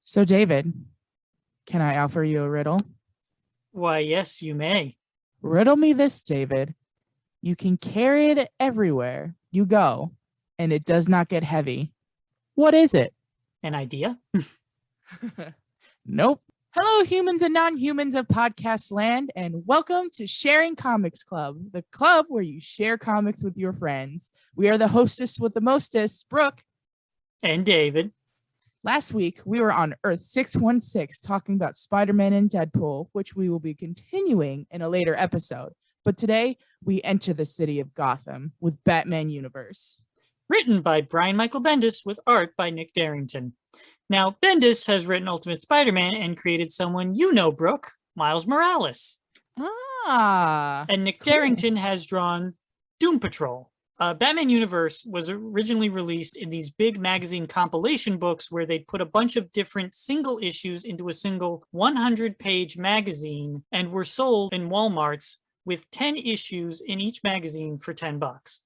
So, David, can I offer you a riddle? Why, yes, you may. Riddle me this, David. You can carry it everywhere you go, and it does not get heavy. What is it? An idea? Nope. Hello, humans and non-humans of podcast land, and welcome to Sharing Comics Club, the club where you share comics with your friends. We are the hostess with the mostest, Brooke. And David. Last week, we were on Earth 616 talking about Spider-Man and Deadpool, which we will be continuing in a later episode. But today, we enter the city of Gotham with Batman Universe. Written by Brian Michael Bendis with art by Nick Derrington. Now, Bendis has written Ultimate Spider-Man and created someone you know, Brooke, Miles Morales. And Nick Derrington has drawn Doom Patrol. Batman Universe was originally released in these big magazine compilation books where they'd put a bunch of different single issues into a single 100-page magazine and were sold in Walmarts with 10 issues in each magazine for $10.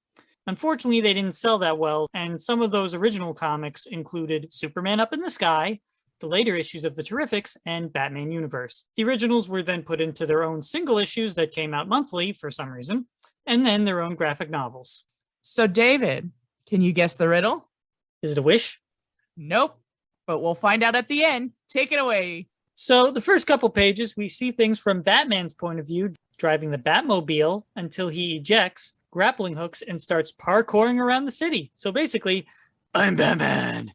Unfortunately, they didn't sell that well, and some of those original comics included Superman Up in the Sky, the later issues of the Terrifics, and Batman Universe. The originals were then put into their own single issues that came out monthly for some reason, and then their own graphic novels. So, David, can you guess the riddle? Is it a wish? Nope, but we'll find out at the end. Take it away. So the first couple pages, we see things from Batman's point of view, driving the Batmobile until he ejects grappling hooks and starts parkouring around the city. So basically, I'm Batman.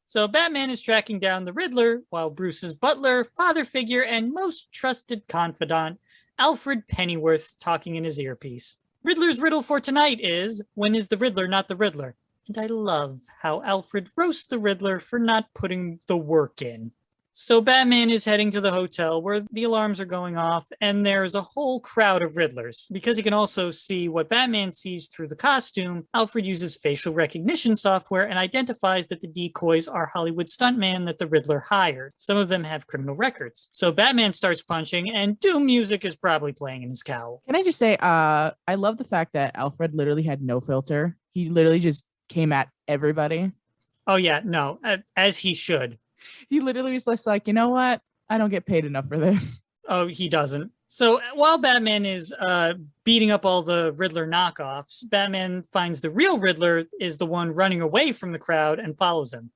So Batman is tracking down the Riddler while Bruce's butler, father figure, and most trusted confidant, Alfred Pennyworth, talking in his earpiece. Riddler's riddle for tonight is, when is the Riddler not the Riddler? And I love how Alfred roasts the Riddler for not putting the work in. So Batman is heading to the hotel where the alarms are going off, and there's a whole crowd of Riddlers. Because he can also see what Batman sees through the costume, Alfred uses facial recognition software and identifies that the decoys are Hollywood stuntmen that the Riddler hired. Some of them have criminal records. So Batman starts punching, and Doom music is probably playing in his cowl. Can I just say, I love the fact that Alfred literally had no filter. He literally just came at everybody. Oh yeah, no, as he should. He literally was just like, you know what? I don't get paid enough for this. Oh, he doesn't. So while Batman is beating up all the Riddler knockoffs, Batman finds the real Riddler is the one running away from the crowd and follows him.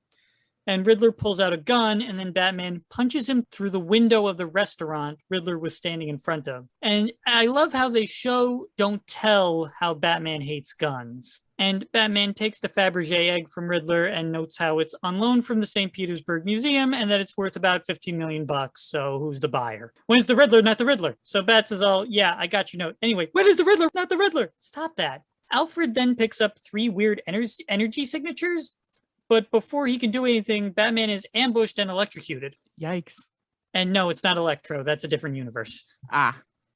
And Riddler pulls out a gun, and then Batman punches him through the window of the restaurant Riddler was standing in front of. And I love how they show, don't tell, how Batman hates guns. And Batman takes the Fabergé egg from Riddler and notes how it's on loan from the St. Petersburg Museum and that it's worth about $15 million. So who's the buyer? When's the Riddler, not the Riddler? So Bats is all, yeah, I got your note. Anyway, when is the Riddler, not the Riddler? Stop that. Alfred then picks up 3 weird energy signatures. But before he can do anything, Batman is ambushed and electrocuted. Yikes. And no, it's not Electro. That's a different universe.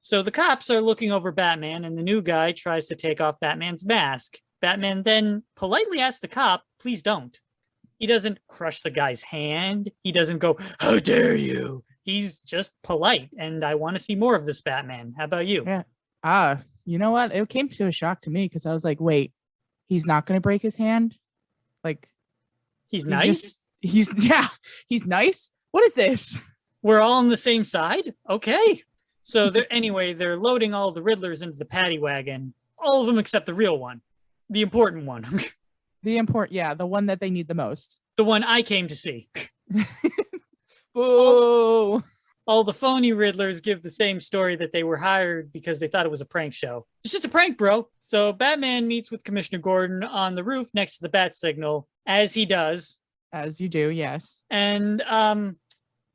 So the cops are looking over Batman, and the new guy tries to take off Batman's mask. Batman then politely asks the cop, please don't. He doesn't crush the guy's hand. He doesn't go, how dare you? He's just polite, and I want to see more of this Batman. How about you? Yeah. You know what? It came to a shock to me because I was like, wait, he's not going to break his hand? Like, he's nice? He's nice? What is this? We're all on the same side? Okay. So they're loading all the Riddlers into the paddy wagon. All of them except the real one. The important one. The one that they need the most. The one I came to see. Boo! All the phony Riddlers give the same story that they were hired because they thought it was a prank show. It's just a prank, bro. So Batman meets with Commissioner Gordon on the roof next to the bat signal, as he does. As you do, yes. And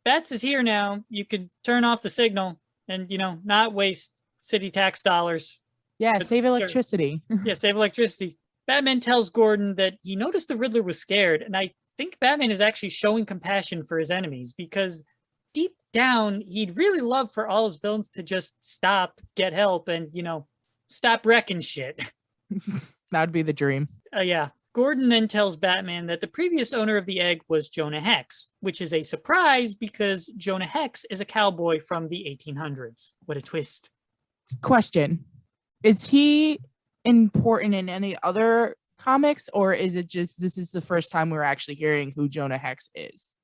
Bats is here now. You could turn off the signal and, not waste city tax dollars. Yeah, save electricity. Yeah, save electricity. Batman tells Gordon that he noticed the Riddler was scared, and I think Batman is actually showing compassion for his enemies because deep down, he'd really love for all his villains to just stop, get help, and, stop wrecking shit. That would be the dream. Yeah. Gordon then tells Batman that the previous owner of the egg was Jonah Hex, which is a surprise because Jonah Hex is a cowboy from the 1800s. What a twist. Question. Is he important in any other comics, or is it just this is the first time we're actually hearing who Jonah Hex is?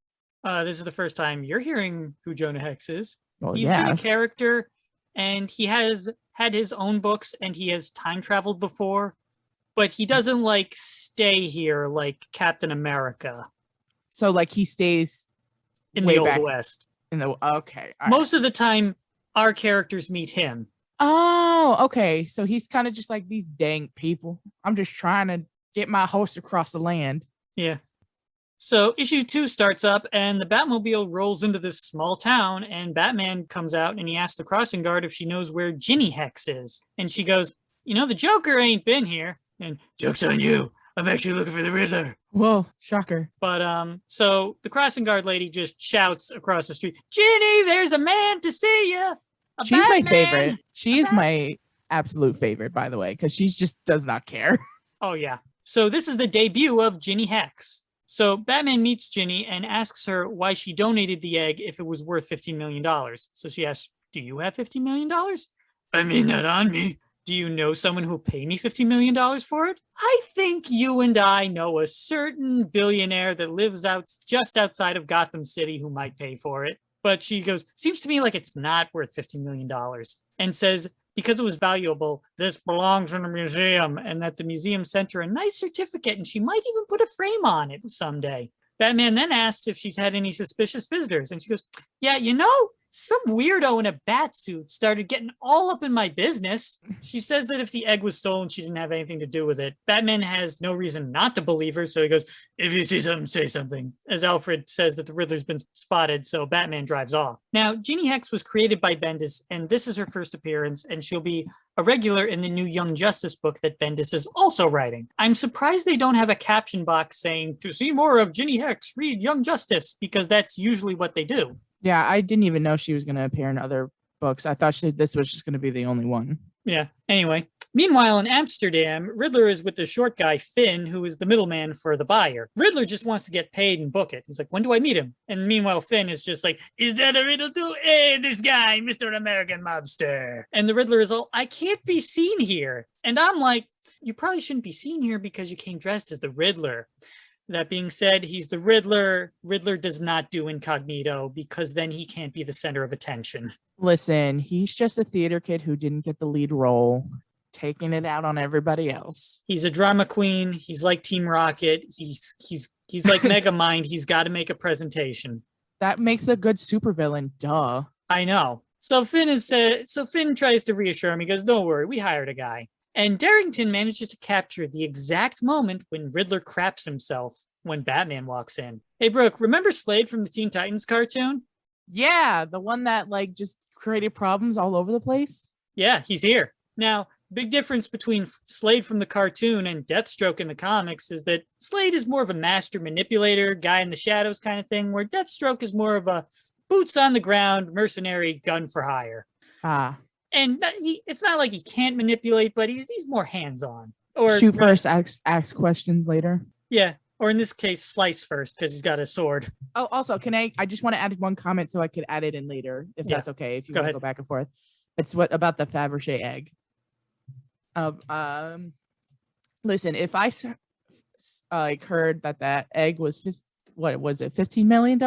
This is the first time you're hearing who Jonah Hex is. Well, He's been a yes. character, and he has had his own books, and he has time traveled before, but he doesn't like stay here like Captain America So like he stays in way the Old back West. in the okay. All right. Most of the time, our characters meet him. Oh, okay. So he's kind of just like these dang people. I'm just trying to get my horse across the land. Yeah. So issue 2 starts up, and the Batmobile rolls into this small town, and Batman comes out, and he asks the crossing guard if she knows where Ginny Hex is. And she goes, the Joker ain't been here. And joke's on you. I'm actually looking for the Riddler. Whoa, shocker. But so the crossing guard lady just shouts across the street, Ginny, there's a man to see you. She's my favorite. She is my absolute favorite, by the way, because she just does not care. Oh, yeah. So this is the debut of Ginny Hex. So Batman meets Ginny and asks her why she donated the egg if it was worth $15 million. So she asks, do you have $15 million? I mean, not on me. Do you know someone who'll pay me $15 million for it? I think you and I know a certain billionaire that lives just outside of Gotham City who might pay for it. But she goes, seems to me like it's not worth $15 million. And says, because it was valuable, this belongs in a museum, and that the museum sent her a nice certificate, and she might even put a frame on it someday. Batman then asks if she's had any suspicious visitors, and she goes, yeah, some weirdo in a bat suit started getting all up in my business. She says that if the egg was stolen, she didn't have anything to do with it. Batman has no reason not to believe her, so he goes, if you see something, say something. As Alfred says that the Riddler's been spotted, so Batman drives off. Now, Ginny Hex was created by Bendis, and this is her first appearance, and she'll be a regular in the new Young Justice book that Bendis is also writing. I'm surprised they don't have a caption box saying, to see more of Ginny Hex, read Young Justice, because that's usually what they do. Yeah, I didn't even know she was going to appear in other books. I thought this was just going to be the only one. Yeah. Anyway, meanwhile, in Amsterdam, Riddler is with the short guy, Finn, who is the middleman for the buyer. Riddler just wants to get paid and book it. He's like, when do I meet him? And meanwhile, Finn is just like, is that a riddle too? Hey, this guy, Mr. American Mobster. And the Riddler is all, I can't be seen here. And I'm like, you probably shouldn't be seen here because you came dressed as the Riddler. That being said, he's the Riddler. Riddler does not do incognito because then he can't be the center of attention. Listen, he's just a theater kid who didn't get the lead role, taking it out on everybody else. He's a drama queen. He's like Team Rocket. He's like Megamind. He's got to make a presentation. That makes a good supervillain. Duh. I know. So Finn tries to reassure him. He goes, "Don't worry, we hired a guy." And Derrington manages to capture the exact moment when Riddler craps himself when Batman walks in. Hey, Brooke, remember Slade from the Teen Titans cartoon? Yeah, the one that just created problems all over the place. Yeah, he's here. Now, big difference between Slade from the cartoon and Deathstroke in the comics is that Slade is more of a master manipulator, guy in the shadows kind of thing, where Deathstroke is more of a boots on the ground, mercenary, gun for hire. Ah. And it's not like he can't manipulate, but he's more hands-on. Or shoot first, ask questions later. Yeah, or in this case, slice first because he's got a sword. Oh, also, I just want to add one comment so I could add it in later, if that's okay. If you want to go back and forth, it's about the Fabergé egg. Listen, if I heard that egg was what was it, $15 million?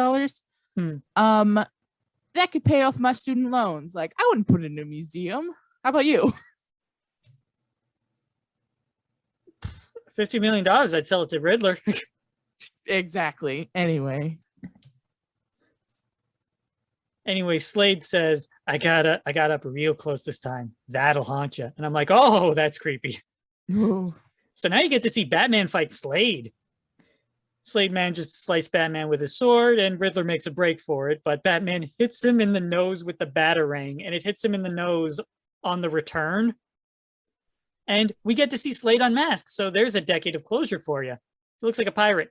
That could pay off my student loans. I wouldn't put it in a museum. How about you? $50 million, I'd sell it to Riddler. Exactly. Anyway, Slade says, I got up real close this time. That'll haunt you. And I'm like, oh, that's creepy. Ooh. So now you get to see Batman fight Slade. Slade manages to slice Batman with his sword, and Riddler makes a break for it, but Batman hits him in the nose with the Batarang, and it hits him in the nose on the return. And we get to see Slade unmasked, so there's a decade of closure for you. He looks like a pirate.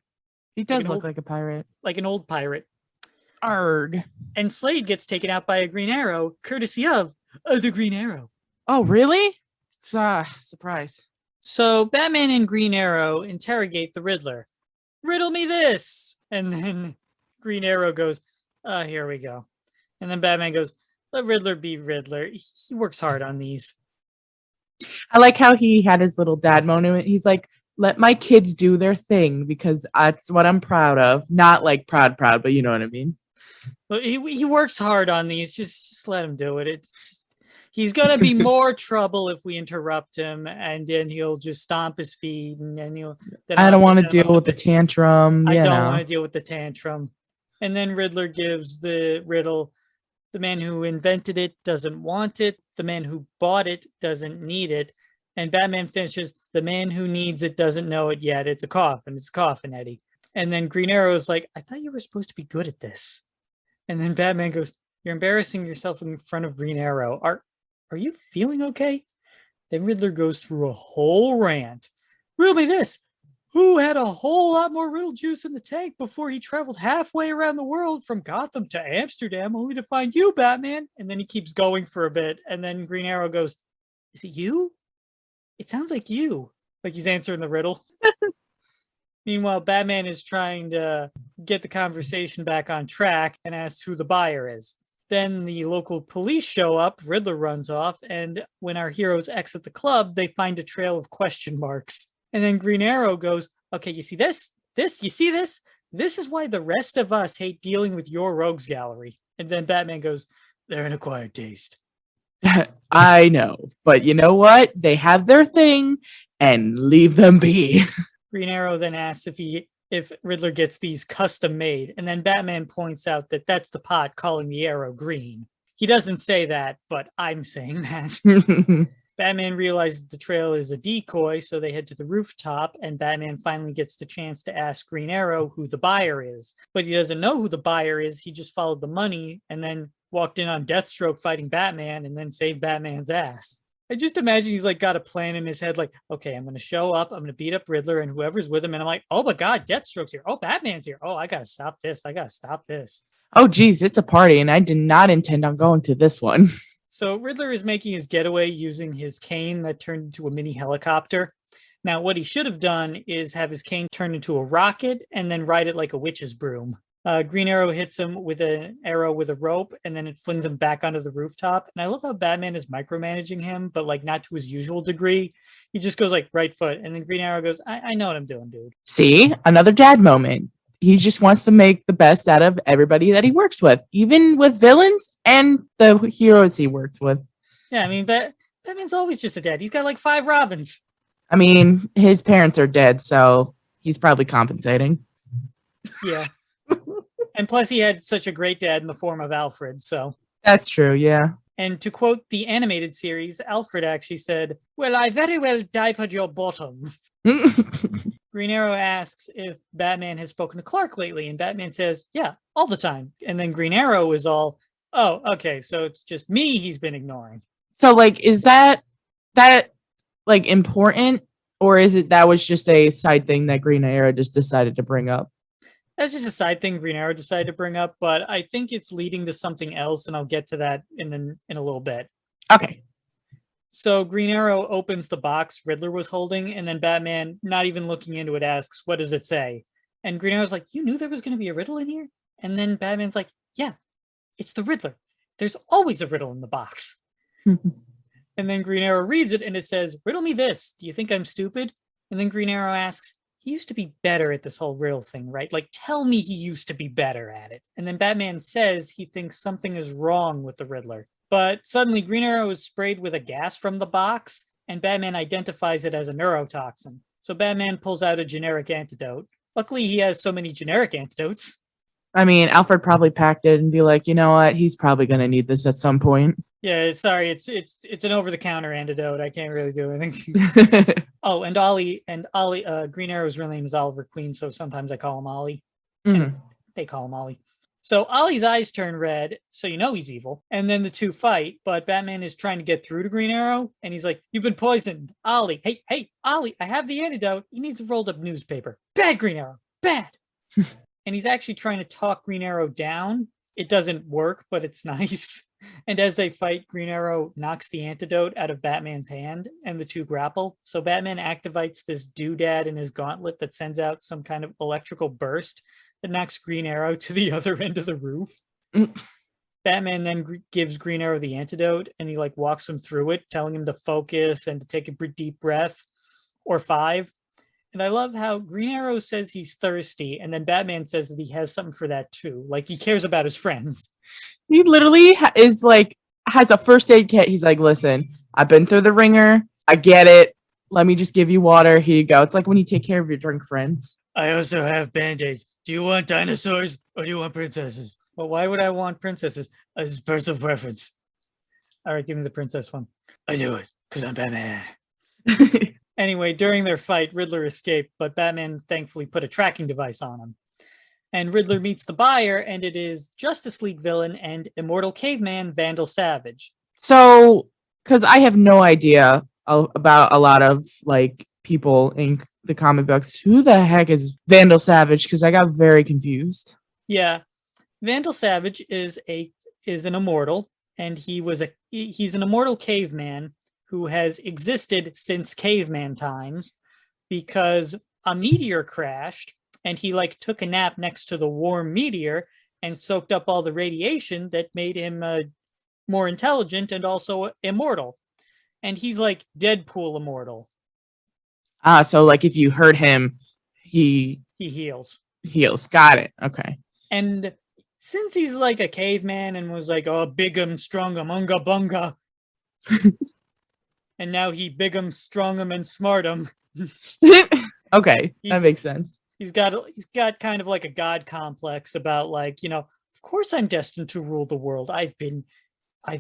He does look like a pirate. Like an old pirate. Arg. And Slade gets taken out by a Green Arrow, courtesy of the Green Arrow. Oh, really? Surprise. So Batman and Green Arrow interrogate the Riddler. Riddle me this. And then Green Arrow goes, here we go. And then Batman goes, let Riddler be Riddler. He works hard on these. I like how he had his little dad moment. He's like, let my kids do their thing because that's what I'm proud of. Not like proud, but you know what I mean. Well, he works hard on these. Just let him do it. It's just, he's gonna be more trouble if we interrupt him, and then he'll just stomp his feet, and then I don't want to deal with the tantrum. I don't want to deal with the tantrum. And then Riddler gives the riddle: the man who invented it doesn't want it. The man who bought it doesn't need it. And Batman finishes, the man who needs it doesn't know it yet. It's a coffin. It's a coffin, Eddie. And then Green Arrow is like, I thought you were supposed to be good at this. And then Batman goes, you're embarrassing yourself in front of Green Arrow. Are you feeling okay? Then Riddler goes through a whole rant. Riddle me this. Who had a whole lot more riddle juice in the tank before he traveled halfway around the world from Gotham to Amsterdam only to find you, Batman? And then he keeps going for a bit. And then Green Arrow goes, is it you? It sounds like you. Like he's answering the riddle. Meanwhile, Batman is trying to get the conversation back on track and asks who the buyer is. Then the local police show up, Riddler runs off, and when our heroes exit the club, they find a trail of question marks. And then Green Arrow goes, okay, you see this? You see this? This is why the rest of us hate dealing with your rogues gallery. And then Batman goes, they're an acquired taste. I know, but you know what? They have their thing and leave them be. Green Arrow then asks if Riddler gets these custom made, and then Batman points out that that's the pot calling the arrow green. He doesn't say that, but I'm saying that. Batman realizes the trail is a decoy, so they head to the rooftop, and Batman finally gets the chance to ask Green Arrow who the buyer is. But he doesn't know who the buyer is. He just followed the money and then walked in on Deathstroke fighting Batman and then saved Batman's ass. I just imagine he's like got a plan in his head, like, okay, I'm going to show up, I'm going to beat up Riddler and whoever's with him. And I'm like, oh my God, Deathstroke's here. Oh, Batman's here. Oh, I got to stop this. Oh, geez, it's a party, and I did not intend on going to this one. So Riddler is making his getaway using his cane that turned into a mini helicopter. Now, what he should have done is have his cane turn into a rocket and then ride it like a witch's broom. Green Arrow hits him with an arrow with a rope, and then it flings him back onto the rooftop. And I love how Batman is micromanaging him, but like not to his usual degree. He just goes like right foot, and then Green Arrow goes, I know what I'm doing, dude. See, another dad moment. He just wants to make the best out of everybody that he works with, even with villains and the heroes he works with. Yeah, I mean, Batman's always just a dad. He's got like 5 Robins. I mean, his parents are dead, so he's probably compensating. Yeah. And plus, he had such a great dad in the form of Alfred, so. That's true, yeah. And to quote the animated series, Alfred actually said, well, I very well diapered your bottom. Green Arrow asks if Batman has spoken to Clark lately, and Batman says, yeah, all the time. And then Green Arrow is all, oh, okay, so it's just me he's been ignoring. So, like, is that like important, or is it that was just a side thing that Green Arrow just decided to bring up? That's just a side thing Green Arrow decided to bring up, but I think it's leading to something else, and I'll get to that in a little bit. Okay. So Green Arrow opens the box Riddler was holding, and then Batman, not even looking into it, asks, what does it say? And Green Arrow's like, you knew there was going to be a riddle in here? And then Batman's like, yeah, it's the Riddler. There's always a riddle in the box. And then Green Arrow reads it, and it says, riddle me this. Do you think I'm stupid? And then Green Arrow asks, he used to be better at this whole riddle thing, right? Like, tell me he used to be better at it. And then Batman says he thinks something is wrong with the Riddler. But suddenly Green Arrow is sprayed with a gas from the box, and Batman identifies it as a neurotoxin. So Batman pulls out a generic antidote. Luckily, he has so many generic antidotes. I mean, Alfred probably packed it and be like, you know what? He's probably going to need this at some point. Yeah, sorry. It's an over-the-counter antidote. I can't really do anything. Oh, and Green Arrow's real name is Oliver Queen, so sometimes I call him Ollie. Mm-hmm. And they call him Ollie. So Ollie's eyes turn red, so you know he's evil. And then the two fight, but Batman is trying to get through to Green Arrow, and he's like, you've been poisoned. Ollie, hey, Ollie, I have the antidote. He needs a rolled up newspaper. Bad, Green Arrow, bad. And he's actually trying to talk Green Arrow down. It doesn't work, but it's nice. And as they fight, Green Arrow knocks the antidote out of Batman's hand, and the two grapple. So Batman activates this doodad in his gauntlet that sends out some kind of electrical burst that knocks Green Arrow to the other end of the roof. Batman then gives Green Arrow the antidote, and he like walks him through it, telling him to focus and to take a deep breath, or 5. And I love how Green Arrow says he's thirsty, and then Batman says that he has something for that too. Like he cares about his friends. He literally is like, has a first aid kit. He's like, listen, I've been through the ringer. I get it. Let me just give you water. Here you go. It's like when you take care of your drunk friends. I also have band-aids. Do you want dinosaurs or do you want princesses? Well, why would I want princesses? As personal preference. All right, give me the princess one. I knew it, because I'm Batman. Anyway, during their fight, Riddler escaped, but Batman thankfully put a tracking device on him. And Riddler meets the buyer, and it is Justice League villain and immortal caveman Vandal Savage. So, because I have no idea about a lot of like people in the comic books, who the heck is Vandal Savage? Because I got very confused. Yeah, Vandal Savage is an immortal, and he's an immortal caveman who has existed since caveman times because a meteor crashed and he like took a nap next to the warm meteor and soaked up all the radiation that made him more intelligent and also immortal. And he's like Deadpool immortal. So like if you hurt him, he heals. Got it. Okay. And since he's like a caveman and was like, oh, bigum, strongum, unga bunga. And now he bigum, strongum, and smartum. Okay, that makes sense. He's got kind of like a god complex about like, of course I'm destined to rule the world. I've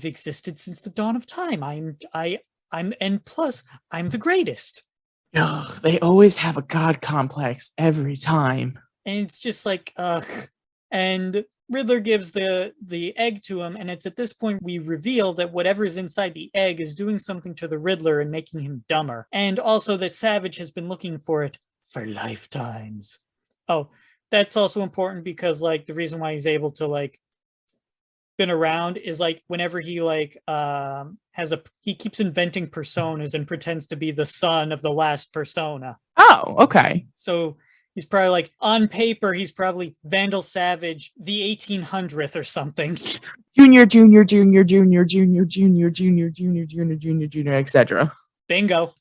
existed since the dawn of time. And plus I'm the greatest. Ugh, they always have a god complex every time. And it's just like, ugh. And Riddler gives the egg to him, and it's at this point we reveal that whatever is inside the egg is doing something to the Riddler and making him dumber. And also that Savage has been looking for it for lifetimes. Oh, that's also important because like the reason why he's able to like been around is like whenever he like he keeps inventing personas and pretends to be the son of the last persona. Oh, okay. So he's probably like, on paper, he's probably Vandal Savage, the 1800th or something. Junior, etc. Bingo.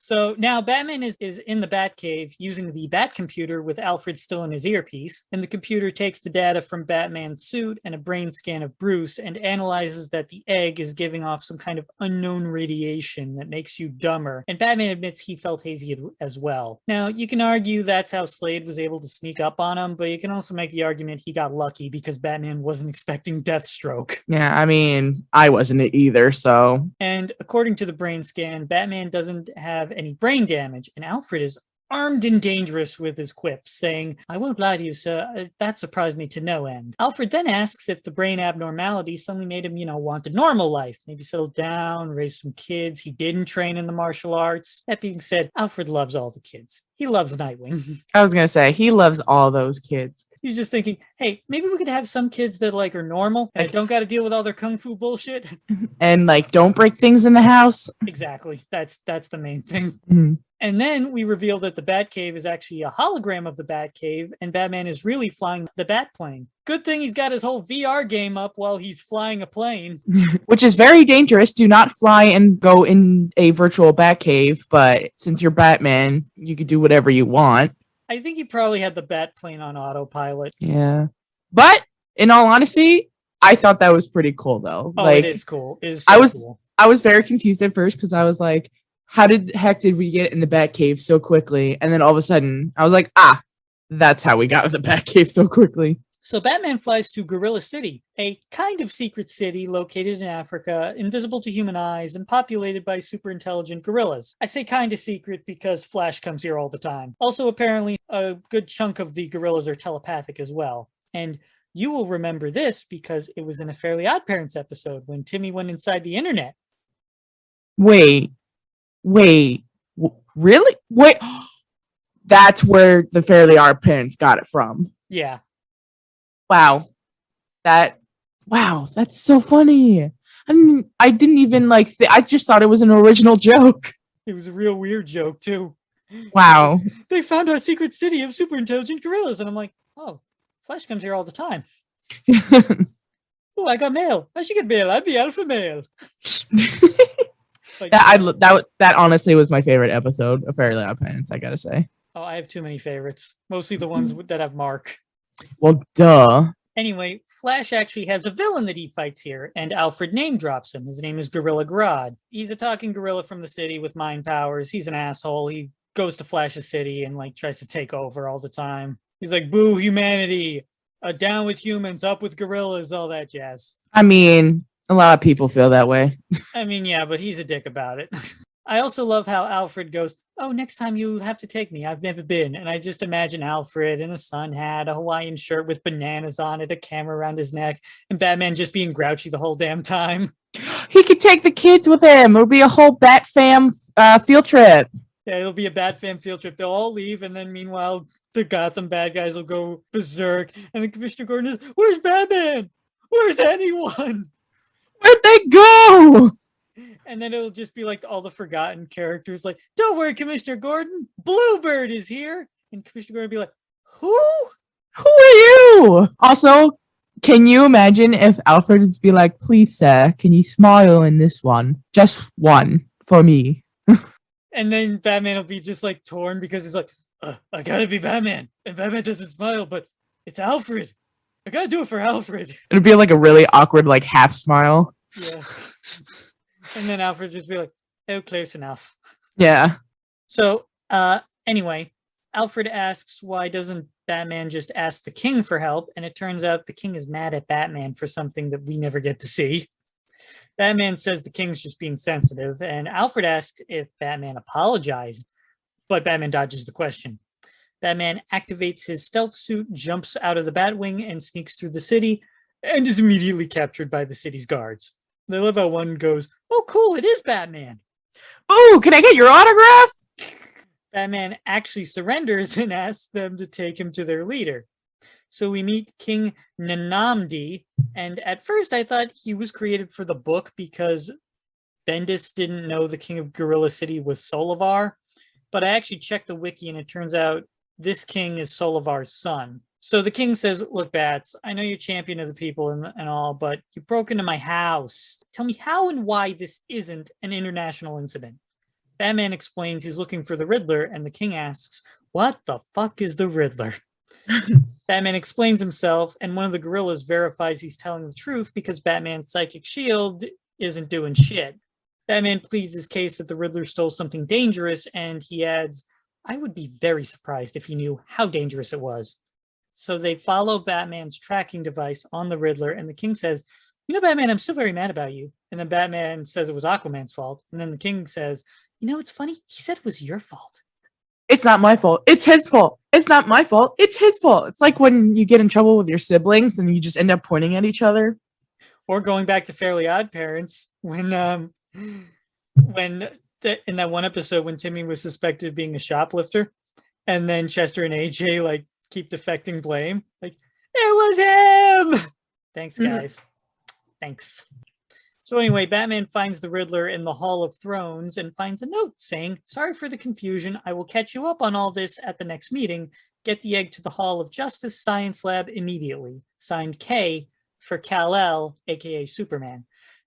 So now Batman is in the Batcave using the Bat computer with Alfred still in his earpiece, and the computer takes the data from Batman's suit and a brain scan of Bruce and analyzes that the egg is giving off some kind of unknown radiation that makes you dumber, and Batman admits he felt hazy as well. Now, you can argue that's how Slade was able to sneak up on him, but you can also make the argument he got lucky because Batman wasn't expecting Deathstroke. Yeah, I mean, I wasn't either, so... And according to the brain scan, Batman doesn't have any brain damage, and Alfred is armed and dangerous with his quips, saying, I won't lie to you, sir, that surprised me to no end. Alfred then asks if the brain abnormality suddenly made him, want a normal life, maybe settle down, raise some kids. He didn't train in the martial arts. That being said, Alfred loves all the kids. He loves Nightwing. I was going to say, he loves all those kids. He's just thinking, hey, maybe we could have some kids that like are normal and don't got to deal with all their kung fu bullshit. And like, don't break things in the house. Exactly. That's the main thing. Mm-hmm. And then we reveal that the Batcave is actually a hologram of the Batcave, and Batman is really flying the Batplane. Good thing he's got his whole VR game up while he's flying a plane. Which is very dangerous. Do not fly and go in a virtual Batcave, but since you're Batman, you could do whatever you want. I think he probably had the Batplane on autopilot. Yeah. But in all honesty, I thought that was pretty cool though. Oh, like, it is cool. It is so cool. I was very confused at first because I was like, how the heck did we get in the Batcave so quickly? And then all of a sudden, I was like, that's how we got in the Batcave so quickly. So Batman flies to Gorilla City, a kind of secret city located in Africa, invisible to human eyes, and populated by super intelligent gorillas. I say kind of secret because Flash comes here all the time. Also, apparently, a good chunk of the gorillas are telepathic as well. And you will remember this because it was in a Fairly Odd Parents episode when Timmy went inside the internet. Wait, really? Wait, that's where the Fairly Odd Parents got it from. Yeah. Wow, that's so funny. I didn't even like. I just thought it was an original joke. It was a real weird joke too. Wow. They found our secret city of super intelligent gorillas, and I'm like, oh, Flash comes here all the time. Oh, I got mail. I should get mail. I'm the alpha male. Like, That honestly was my favorite episode of Fairly Odd Parents, I gotta say. oh, I have too many favorites. Mostly the ones that have Mark. Well, duh. Anyway, Flash actually has a villain that he fights here, and Alfred name drops him. His name is Gorilla Grodd. He's a talking gorilla from the city with mind powers. He's an asshole. He goes to Flash's city and like tries to take over all the time. He's like, boo humanity, down with humans, up with gorillas, all that jazz. I mean, a lot of people feel that way. I mean, yeah, but he's a dick about it. I also love how Alfred goes, oh, next time you have to take me. I've never been. And I just imagine Alfred in a sun hat, a Hawaiian shirt with bananas on it, a camera around his neck, and Batman just being grouchy the whole damn time. He could take the kids with him. It'll be a whole Bat Fam field trip. Yeah, it'll be a Bat Fam field trip. They'll all leave, and then meanwhile, the Gotham bad guys will go berserk. And then Commissioner Gordon is, where's Batman? Where's anyone? Where'd they go? And then it'll just be like all the forgotten characters like, don't worry, Commissioner Gordon, Bluebird is here. And Commissioner Gordon will be like, who? Who are you? Also, can you imagine if Alfred would be like, please, sir, can you smile in this one? Just one for me. And then Batman will be just like torn because he's like, I gotta be Batman. And Batman doesn't smile, but it's Alfred. I gotta do it for Alfred. It'd be like a really awkward, like half smile. Yeah. And then Alfred just be like, oh, close enough. Yeah. So, anyway, Alfred asks, why doesn't Batman just ask the king for help? And it turns out the king is mad at Batman for something that we never get to see. Batman says the king's just being sensitive, and Alfred asks if Batman apologized, but Batman dodges the question. Batman activates his stealth suit, jumps out of the Batwing, and sneaks through the city, and is immediately captured by the city's guards. And I love how one goes, oh, cool, it is Batman. Oh, can I get your autograph? Batman actually surrenders and asks them to take him to their leader. So we meet King Nanamdi, and at first I thought he was created for the book because Bendis didn't know the king of Gorilla City was Solivar, but I actually checked the wiki and it turns out this king is Solivar's son. So the king says, look, Bats, I know you're champion of the people and all, but you broke into my house. Tell me how and why this isn't an international incident. Batman explains he's looking for the Riddler, and the king asks, what the fuck is the Riddler? Batman explains himself, and one of the gorillas verifies he's telling the truth because Batman's psychic shield isn't doing shit. Batman pleads his case that the Riddler stole something dangerous, and he adds, I would be very surprised if he knew how dangerous it was. So they follow Batman's tracking device on the Riddler, and the king says, you know, Batman, I'm still very mad about you. And then Batman says it was Aquaman's fault. And then the king says, you know, it's funny. He said it was your fault. It's not my fault. It's his fault. It's not my fault. It's his fault. It's like when you get in trouble with your siblings and you just end up pointing at each other. Or going back to Fairly Odd Parents, when in that one episode when Timmy was suspected of being a shoplifter, and then Chester and AJ like keep deflecting blame, like it was him. Thanks, guys. Thanks. So anyway, Batman finds the Riddler in the Hall of Thrones and finds a note saying, sorry for the confusion. I will catch you up on all this at the next meeting. Get the egg to the Hall of Justice Science Lab immediately. Signed K for Kal-El, aka Superman.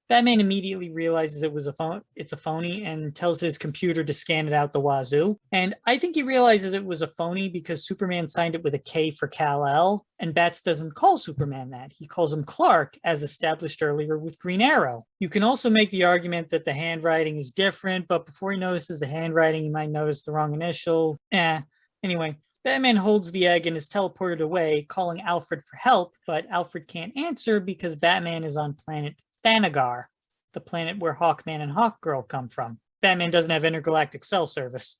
Batman immediately realizes it's a phony and tells his computer to scan it out the wazoo. And I think he realizes it was a phony because Superman signed it with a K for Kal-El, and Bats doesn't call Superman that. He calls him Clark, as established earlier with Green Arrow. You can also make the argument that the handwriting is different, but before he notices the handwriting, he might notice the wrong initial. Anyway, Batman holds the egg and is teleported away, calling Alfred for help, but Alfred can't answer because Batman is on planet Thanagar, the planet where Hawkman and Hawkgirl come from. Batman doesn't have intergalactic cell service.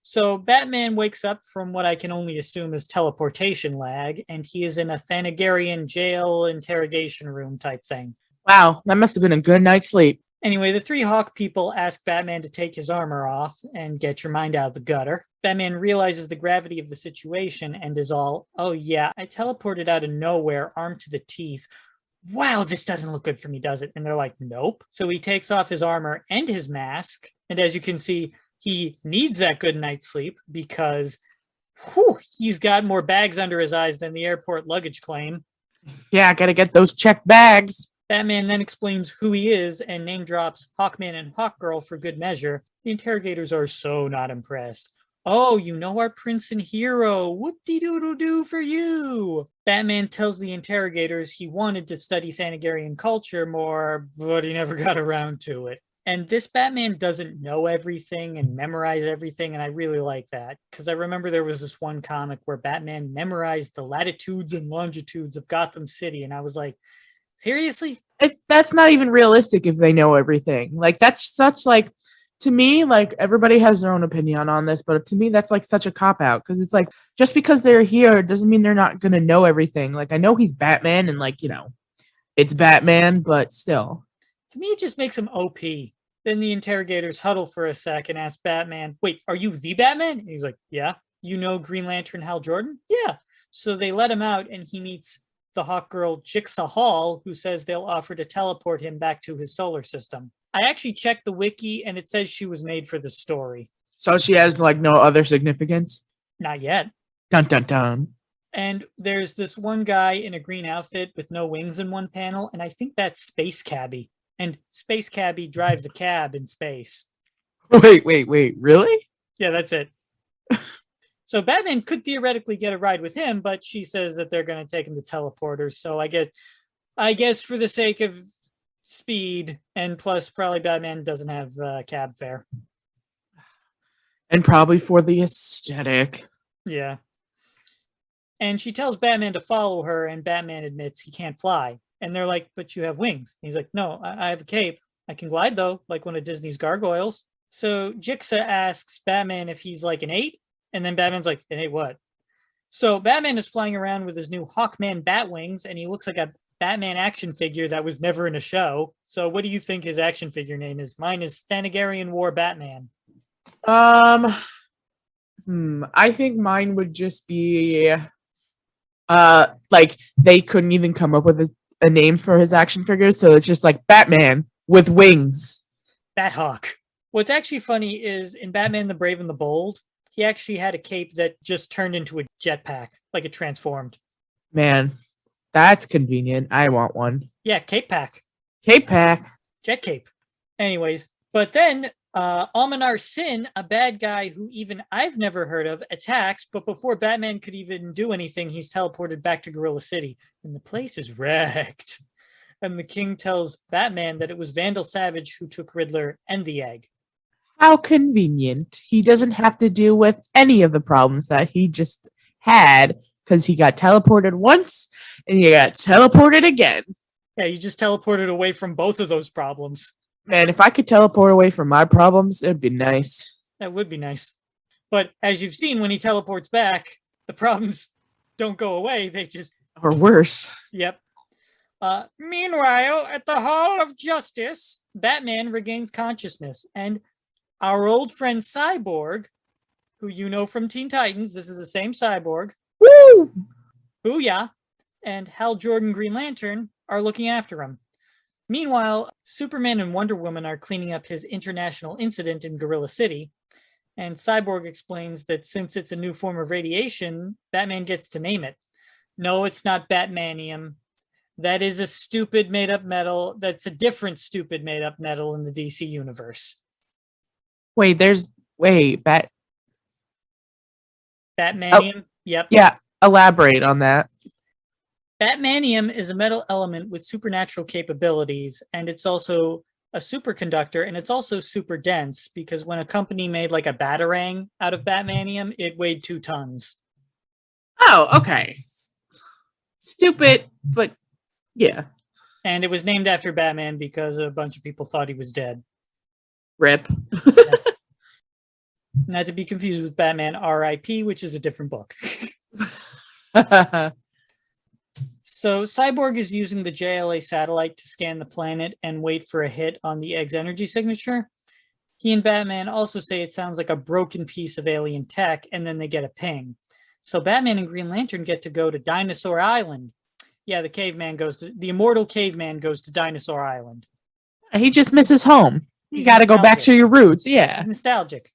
So Batman wakes up from what I can only assume is teleportation lag, and he is in a Thanagarian jail interrogation room type thing. Wow, that must have been a good night's sleep. Anyway, the three Hawk people ask Batman to take his armor off and get your mind out of the gutter. Batman realizes the gravity of the situation and is all, oh yeah, I teleported out of nowhere, armed to the teeth. Wow, this doesn't look good for me, does it? And they're like, nope. So he takes off his armor and his mask. And as you can see, he needs that good night's sleep because he's got more bags under his eyes than the airport luggage claim. Yeah, gotta get those checked bags. Batman then explains who he is and name drops Hawkman and Hawkgirl for good measure. The interrogators are so not impressed. Oh, you know our prince and hero. Whoop-de-doodle-doo for you. Batman tells the interrogators he wanted to study Thanagarian culture more, but he never got around to it. And this Batman doesn't know everything and memorize everything, and I really like that. Because I remember there was this one comic where Batman memorized the latitudes and longitudes of Gotham City, and I was like, seriously? That's not even realistic if they know everything. Like, that's such, like, to me, like, everybody has their own opinion on this, but to me, that's like such a cop-out, because it's like, just because they're here doesn't mean they're not gonna know everything. Like, I know he's Batman, and like, it's Batman, but still. To me, it just makes him OP. Then the interrogators huddle for a sec and ask Batman, wait, are you the Batman? And he's like, yeah. You know Green Lantern Hal Jordan? Yeah. So they let him out, and he meets the Hawk Girl Jigsaw Hall, who says they'll offer to teleport him back to his solar system. I actually checked the wiki, and it says she was made for the story. So she has like no other significance? Not yet. Dun dun dun. And there's this one guy in a green outfit with no wings in one panel, and I think that's Space Cabbie. And Space Cabbie drives a cab in space. Wait, really? Yeah, that's it. So Batman could theoretically get a ride with him, but she says that they're going to take him to teleporters. So I guess for the sake of speed, and plus probably Batman doesn't have cab fare. And probably for the aesthetic. Yeah. And she tells Batman to follow her, and Batman admits he can't fly. And they're like, but you have wings. And he's like, no, I have a cape. I can glide, though, like one of Disney's gargoyles. So Jigsaw asks Batman if he's like an 8. And then Batman's like, an 8 what? So Batman is flying around with his new Hawkman Batwings, and he looks like a Batman action figure that was never in a show. So what do you think his action figure name is? Mine is Thanagarian War Batman. I think mine would just be like they couldn't even come up with a name for his action figure, so it's just like Batman with wings. Bathawk. What's actually funny is in Batman the Brave and the Bold, he actually had a cape that just turned into a jetpack, like it transformed. Man, that's convenient. I want one. Yeah, cape pack. Cape pack. Jet cape. Anyways, but then Almanar Sin, a bad guy who even I've never heard of, attacks, but before Batman could even do anything, he's teleported back to Gorilla City, and the place is wrecked. And the king tells Batman that it was Vandal Savage who took Riddler and the egg. How convenient. He doesn't have to deal with any of the problems that he just had, because he got teleported once, and he got teleported again. Yeah, you just teleported away from both of those problems. Man, if I could teleport away from my problems, it'd be nice. That would be nice. But as you've seen, when he teleports back, the problems don't go away. They just... Or worse. Yep. Meanwhile, at the Hall of Justice, Batman regains consciousness. And our old friend Cyborg, who you know from Teen Titans, this is the same Cyborg. Woo! Booyah! And Hal Jordan Green Lantern are looking after him. Meanwhile, Superman and Wonder Woman are cleaning up his international incident in Gorilla City, and Cyborg explains that since it's a new form of radiation, Batman gets to name it. No, it's not Batmanium. That is a stupid made-up metal. That's a different stupid made-up metal in the DC universe. Batmanium? Batmanium? Oh, yep. Yeah, elaborate on that. Batmanium is a metal element with supernatural capabilities, and it's also a superconductor, and it's also super dense, because when a company made like a Batarang out of Batmanium, it weighed 2 tons. Oh, okay. Stupid, but yeah. And it was named after Batman because a bunch of people thought he was dead. Rip. Not to be confused with Batman R.I.P., which is a different book. So Cyborg is using the JLA satellite to scan the planet and wait for a hit on the egg's energy signature. He and Batman also say it sounds like a broken piece of alien tech, and then they get a ping. So Batman and Green Lantern get to go to Dinosaur Island. Yeah, the immortal caveman goes to Dinosaur Island. He just misses home. You got to go back to your roots. Yeah. He's nostalgic.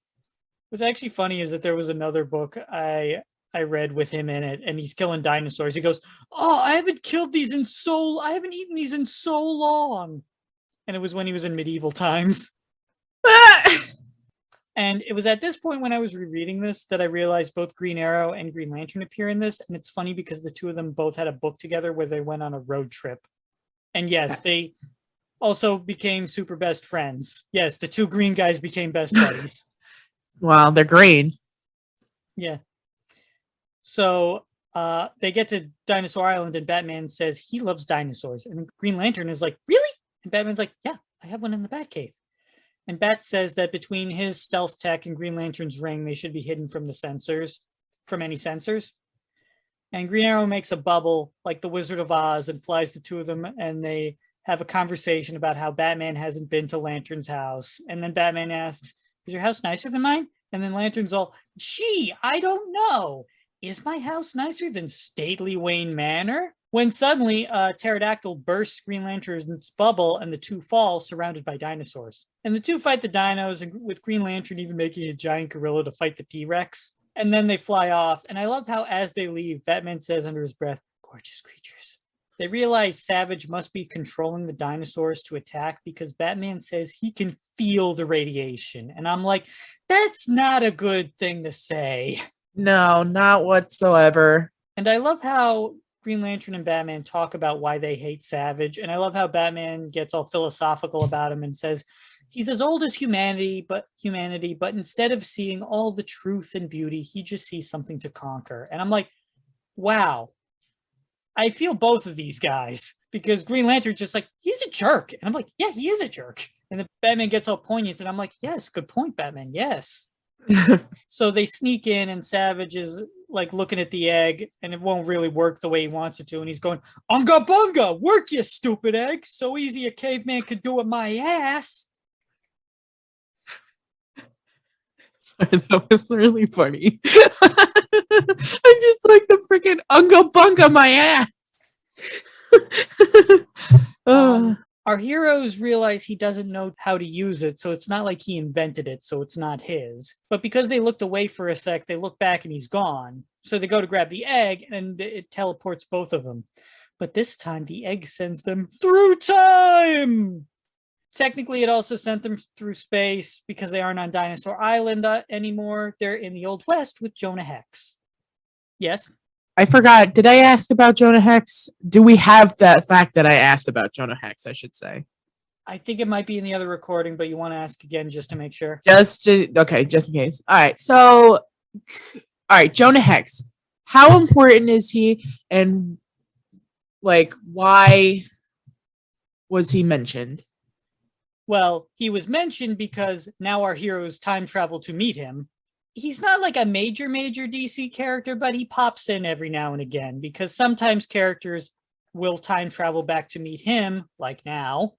What's actually funny is that there was another book I I read with him in it, and he's killing dinosaurs. He goes, "Oh, I haven't eaten these in so long." And it was when he was in medieval times. And it was at this point when I was rereading this that I realized both Green Arrow and Green Lantern appear in this. And it's funny because the two of them both had a book together where they went on a road trip. And yes, they also became super best friends. Yes, the two green guys became best buddies. Wow, they're green. Yeah. So they get to Dinosaur Island and Batman says he loves dinosaurs. And Green Lantern is like, really? And Batman's like, yeah, I have one in the Batcave. And Bat says that between his stealth tech and Green Lantern's ring, they should be hidden from the sensors, from any sensors. And Green Arrow makes a bubble like the Wizard of Oz and flies the two of them, and they have a conversation about how Batman hasn't been to Lantern's house. And then Batman asks, is your house nicer than mine? And then Lantern's all, gee, I don't know. Is my house nicer than stately Wayne Manor? When suddenly a pterodactyl bursts Green Lantern's bubble and the two fall, surrounded by dinosaurs. And the two fight the dinos, and with Green Lantern even making a giant gorilla to fight the T-Rex. And then they fly off. And I love how as they leave, Batman says under his breath, gorgeous creatures. They realize Savage must be controlling the dinosaurs to attack because Batman says he can feel the radiation. And I'm like, that's not a good thing to say. No, not whatsoever. And I love how Green Lantern and Batman talk about why they hate Savage. And I love how Batman gets all philosophical about him and says he's as old as humanity, but instead of seeing all the truth and beauty, he just sees something to conquer. And I'm like, wow, I feel both of these guys, because Green Lantern's just like, he's a jerk. And I'm like, yeah, he is a jerk. And then Batman gets all poignant and I'm like, yes, good point, Batman. Yes. So they sneak in and Savage is like looking at the egg and it won't really work the way he wants it to. And he's going, Unga bunga, work, you stupid egg. So easy a caveman could do it my ass. That was really funny. I just like the freaking Unga bunga my ass. Our heroes realize he doesn't know how to use it, so it's not like he invented it, so it's not his. But because they looked away for a sec, they look back and he's gone. So they go to grab the egg, and it teleports both of them. But this time, the egg sends them through time! Technically, it also sent them through space because they aren't on Dinosaur Island anymore. They're in the Old West with Jonah Hex. Yes? I forgot. Did I ask about Jonah Hex? Do we have that fact that I asked about Jonah Hex, I should say? I think it might be in the other recording, but you want to ask again just to make sure? Just in case. All right. So, all right, Jonah Hex. How important is he, and like why was he mentioned? Well, he was mentioned because now our heroes time travel to meet him. He's not like a major DC character, but he pops in every now and again because sometimes characters will time travel back to meet him, like now.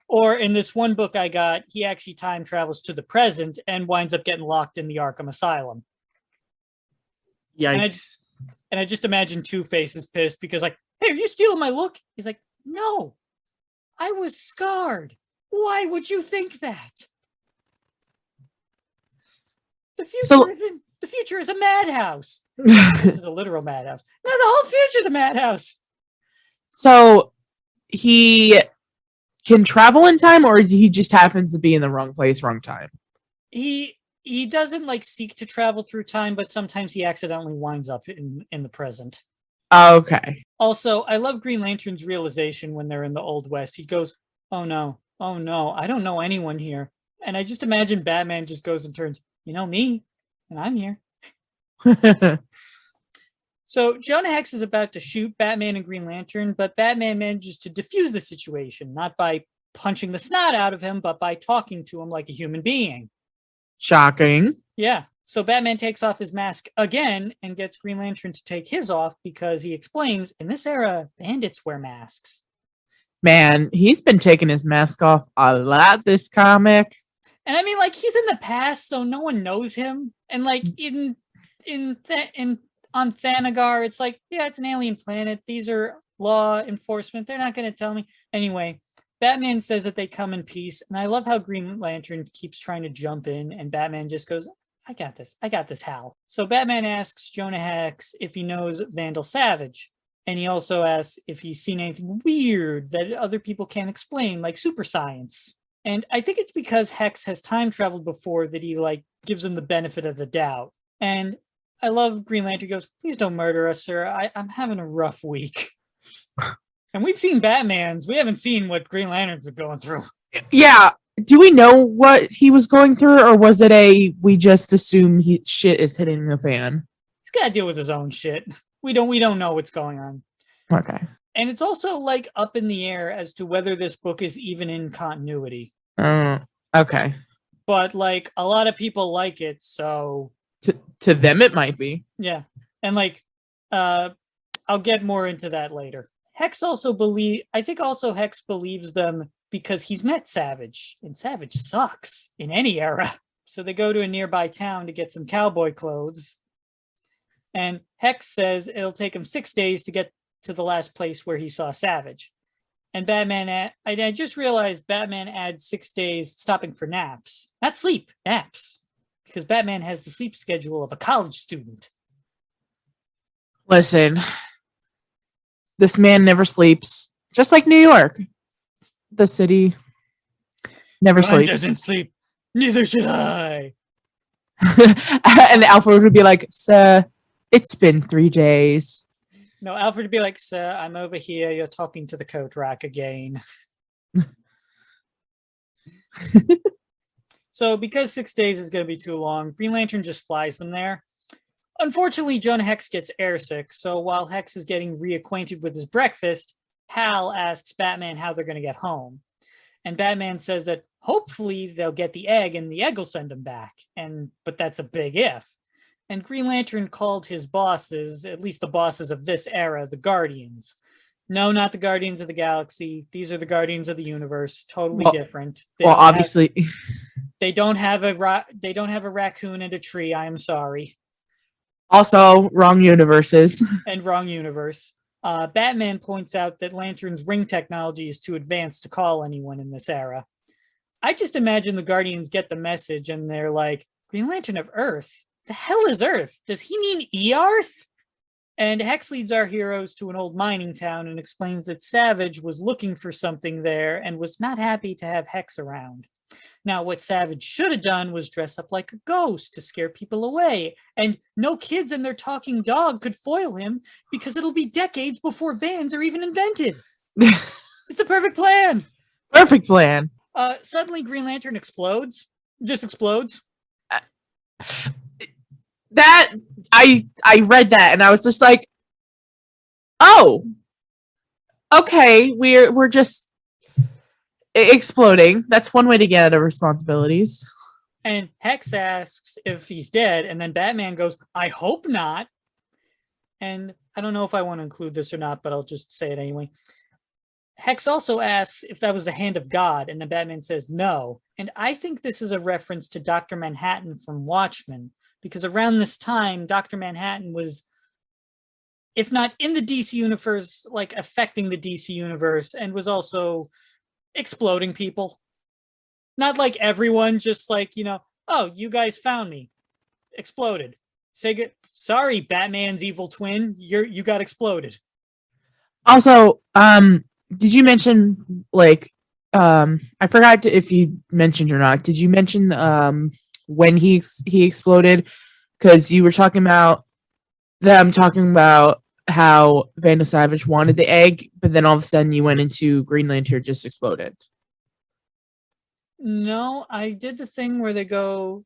Or in this one book I got, he actually time travels to the present and winds up getting locked in the Arkham Asylum. Yikes. And I just imagine Two-Face is pissed because like, hey, are you stealing my look? He's like, no, I was scarred. Why would you think that? The future is a madhouse. This is a literal madhouse. No, the whole future is a madhouse. So he can travel in time, or he just happens to be in the wrong place, wrong time? He doesn't like seek to travel through time, but sometimes he accidentally winds up in the present. Okay. Also, I love Green Lantern's realization when they're in the Old West. He goes, oh no, I don't know anyone here. And I just imagine Batman just goes and turns, you know me, and I'm here. So Jonah Hex is about to shoot Batman and Green Lantern, but Batman manages to defuse the situation, not by punching the snot out of him, but by talking to him like a human being. Shocking. Yeah. So Batman takes off his mask again and gets Green Lantern to take his off because he explains, in this era, bandits wear masks. Man, he's been taking his mask off a lot this comic. And I mean, like, he's in the past, so no one knows him. And like on Thanagar, it's like, yeah, it's an alien planet. These are law enforcement. They're not going to tell me. Anyway, Batman says that they come in peace. And I love how Green Lantern keeps trying to jump in. And Batman just goes, I got this. I got this, Hal. So Batman asks Jonah Hex if he knows Vandal Savage. And he also asks if he's seen anything weird that other people can't explain, like super science. And I think it's because Hex has time traveled before that he like gives him the benefit of the doubt. And I love Green Lantern goes, please don't murder us, sir. I'm having a rough week. And we've seen Batman's. We haven't seen what Green Lanterns are going through. Yeah. Do we know what he was going through, or was it we just assume shit is hitting the fan? He's got to deal with his own shit. We don't know what's going on. Okay. And it's also like up in the air as to whether this book is even in continuity. Okay. But like a lot of people like it, so to them it might be. Yeah. And like I'll get more into that later. Hex believes them because he's met Savage, and Savage sucks in any era. So they go to a nearby town to get some cowboy clothes. And Hex says it'll take him 6 days to get to the last place where he saw Savage. And Batman, I just realized Batman adds 6 days stopping for naps. Not sleep, naps. Because Batman has the sleep schedule of a college student. Listen, this man never sleeps. Just like New York. The city never sleeps. Doesn't sleep. Neither should I. And Alfred would be like, sir, it's been 3 days. No, Alfred would be like, sir, I'm over here. You're talking to the coat rack again. So because 6 days is going to be too long, Green Lantern just flies them there. Unfortunately, Jonah Hex gets airsick. So while Hex is getting reacquainted with his breakfast, Hal asks Batman how they're going to get home. And Batman says that hopefully they'll get the egg and the egg will send them back. But that's a big if. And Green Lantern called his bosses, at least the bosses of this era, the Guardians. No, not the Guardians of the Galaxy. These are the Guardians of the Universe. Totally different. Obviously, they don't have a raccoon and a tree. I am sorry. Also, wrong universes. And wrong universe. Batman points out that Lantern's ring technology is too advanced to call anyone in this era. I just imagine the Guardians get the message and they're like, Green Lantern of Earth? The hell is Earth? Does he mean E-Arth? And Hex leads our heroes to an old mining town and explains that Savage was looking for something there and was not happy to have Hex around. Now, what Savage should have done was dress up like a ghost to scare people away. And no kids and their talking dog could foil him because it'll be decades before vans are even invented. It's a perfect plan. Perfect plan. Suddenly, Green Lantern explodes. Just explodes. That I read that and I was just like, oh, okay, we're just exploding. That's one way to get out of responsibilities. And Hex asks if he's dead, and then Batman goes, I hope not. And I don't know if I want to include this or not, but I'll just say it anyway. Hex also asks if that was the hand of God, and then Batman says no. And I think this is a reference to Dr. Manhattan from Watchmen, because around this time, Dr. Manhattan was, if not in the DC universe, like affecting the DC universe, and was also exploding people. Not like everyone, just like, oh, you guys found me. Exploded. Say good. Sorry, Batman's evil twin. You got exploded. Also, did you mention, like, I forgot if you mentioned or not, did you mention when he exploded? Because you were talking about them talking about how Vandal Savage wanted the egg, but then all of a sudden you went into Green Lantern just exploded. No, I did the thing where they go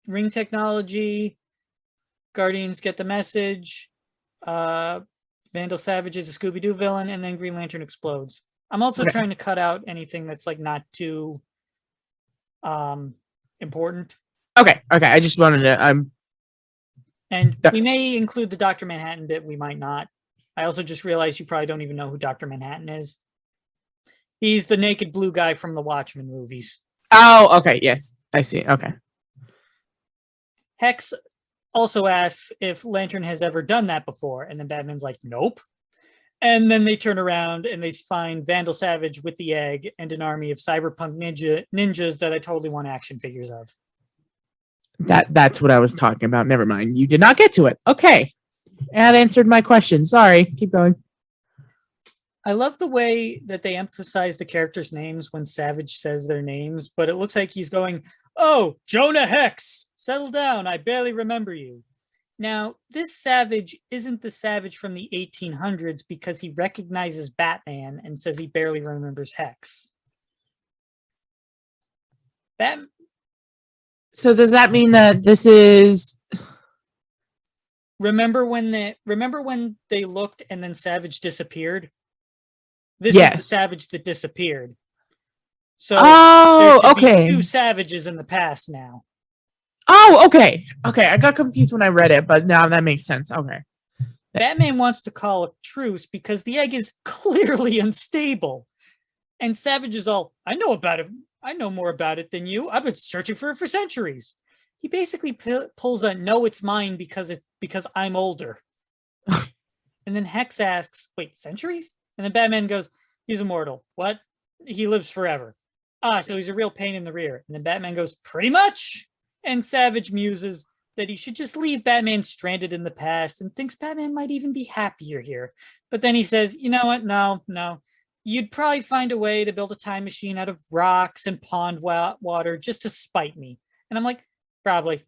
ring technology, Guardians get the message, Vandal Savage is a Scooby-Doo villain, and then Green Lantern explodes. I'm also trying to cut out anything that's like not too important. Okay. I just wanted to and we may include the Dr. Manhattan bit, we might not. I also just realized you probably don't even know who Dr. Manhattan is. He's the naked blue guy from the Watchmen movies. Oh, okay, yes. I see. Okay. Hex also asks if Lantern has ever done that before, and then Batman's like, nope. And then they turn around and they find Vandal Savage with the egg and an army of cyberpunk ninjas that I totally want action figures of. That's what I was talking about. Never mind. You did not get to it. Okay. That answered my question. Sorry. Keep going. I love the way that they emphasize the characters' names when Savage says their names, but it looks like he's going, "Oh, Jonah Hex! Settle down. I barely remember you." Now, this Savage isn't the Savage from the 1800s because he recognizes Batman and says he barely remembers Hex. So does that mean that this is... Remember when they looked and then Savage disappeared? This Yes. is the Savage that disappeared. So oh, there should okay. be two Savages in the past now. Oh, okay. Okay, I got confused when I read it, but now that makes sense. Okay. Batman wants to call a truce because the egg is clearly unstable. And Savage is all, "I know about it. I know more about it than you. I've been searching for it for centuries." He basically pulls a "no, it's mine because I'm older." And then Hex asks, "Wait, centuries?" And then Batman goes, "He's immortal." "What?" "He lives forever." "Ah, so he's a real pain in the rear." And then Batman goes, "Pretty much." And Savage muses that he should just leave Batman stranded in the past and thinks Batman might even be happier here. But then he says, "You know what? No. You'd probably find a way to build a time machine out of rocks and pond water just to spite me." And I'm like, probably.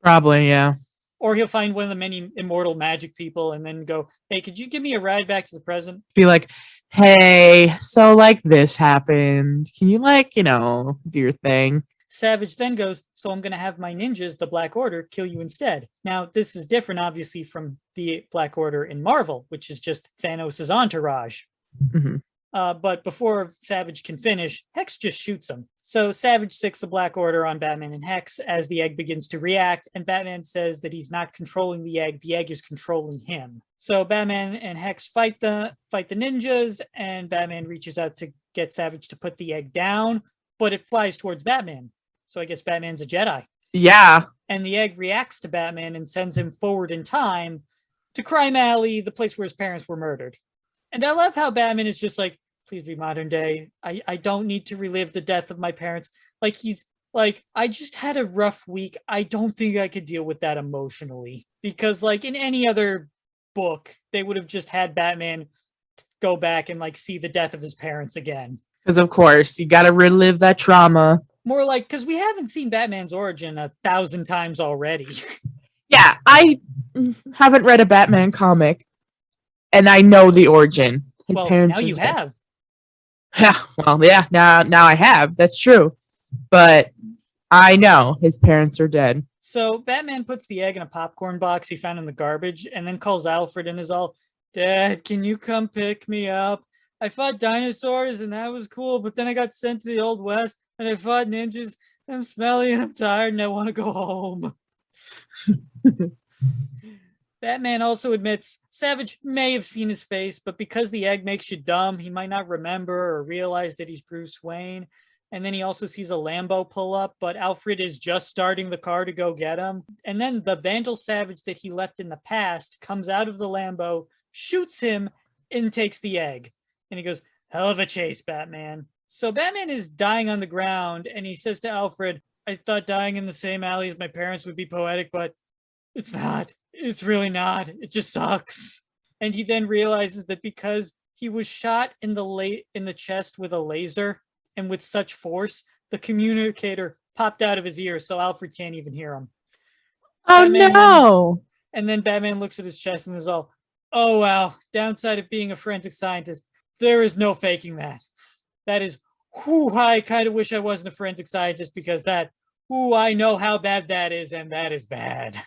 Probably, yeah. Or he'll find one of the many immortal magic people and then go, "Hey, could you give me a ride back to the present?" Be like, "Hey, so like this happened. Can you do your thing?" Savage then goes, "So I'm going to have my ninjas, the Black Order, kill you instead." Now, this is different, obviously, from the Black Order in Marvel, which is just Thanos' entourage. Mm-hmm. But before Savage can finish, Hex just shoots him. So Savage sicks the Black Order on Batman and Hex as the egg begins to react, and Batman says that he's not controlling the egg is controlling him. So Batman and Hex fight the ninjas, and Batman reaches out to get Savage to put the egg down, but it flies towards Batman. So I guess Batman's a Jedi. Yeah. And the egg reacts to Batman and sends him forward in time to Crime Alley, the place where his parents were murdered. And I love how Batman is just like, "Please be modern day. I don't need to relive the death of my parents." Like, he's like, "I just had a rough week. I don't think I could deal with that emotionally." Because like in any other book, they would have just had Batman go back and like see the death of his parents again. Because of course, you got to relive that trauma. More like, because we haven't seen Batman's origin 1,000 times already. Yeah, I haven't read a Batman comic, and I know the origin. His parents now you dead. have. Yeah, well, yeah, now I have. That's true. But I know his parents are dead. So Batman puts the egg in a popcorn box he found in the garbage and then calls Alfred and is all, "Dad, can you come pick me up? I fought dinosaurs and that was cool, but then I got sent to the Old West and I fought ninjas. I'm smelly and I'm tired and I want to go home." Batman also admits Savage may have seen his face, but because the egg makes you dumb, he might not remember or realize that he's Bruce Wayne. And then he also sees a Lambo pull up, but Alfred is just starting the car to go get him. And then the Vandal Savage that he left in the past comes out of the Lambo, shoots him, and takes the egg. And he goes, "Hell of a chase, Batman." So Batman is dying on the ground, and he says to Alfred, "I thought dying in the same alley as my parents would be poetic, but it's not. It's really not. It just sucks." And he then realizes that because he was shot in the chest with a laser and with such force, the communicator popped out of his ear, so Alfred can't even hear him. Oh, Batman no! And then Batman looks at his chest and is all, "Oh, wow. Downside of being a forensic scientist, there is no faking that. That is, I kind of wish I wasn't a forensic scientist because I know how bad that is, and that is bad."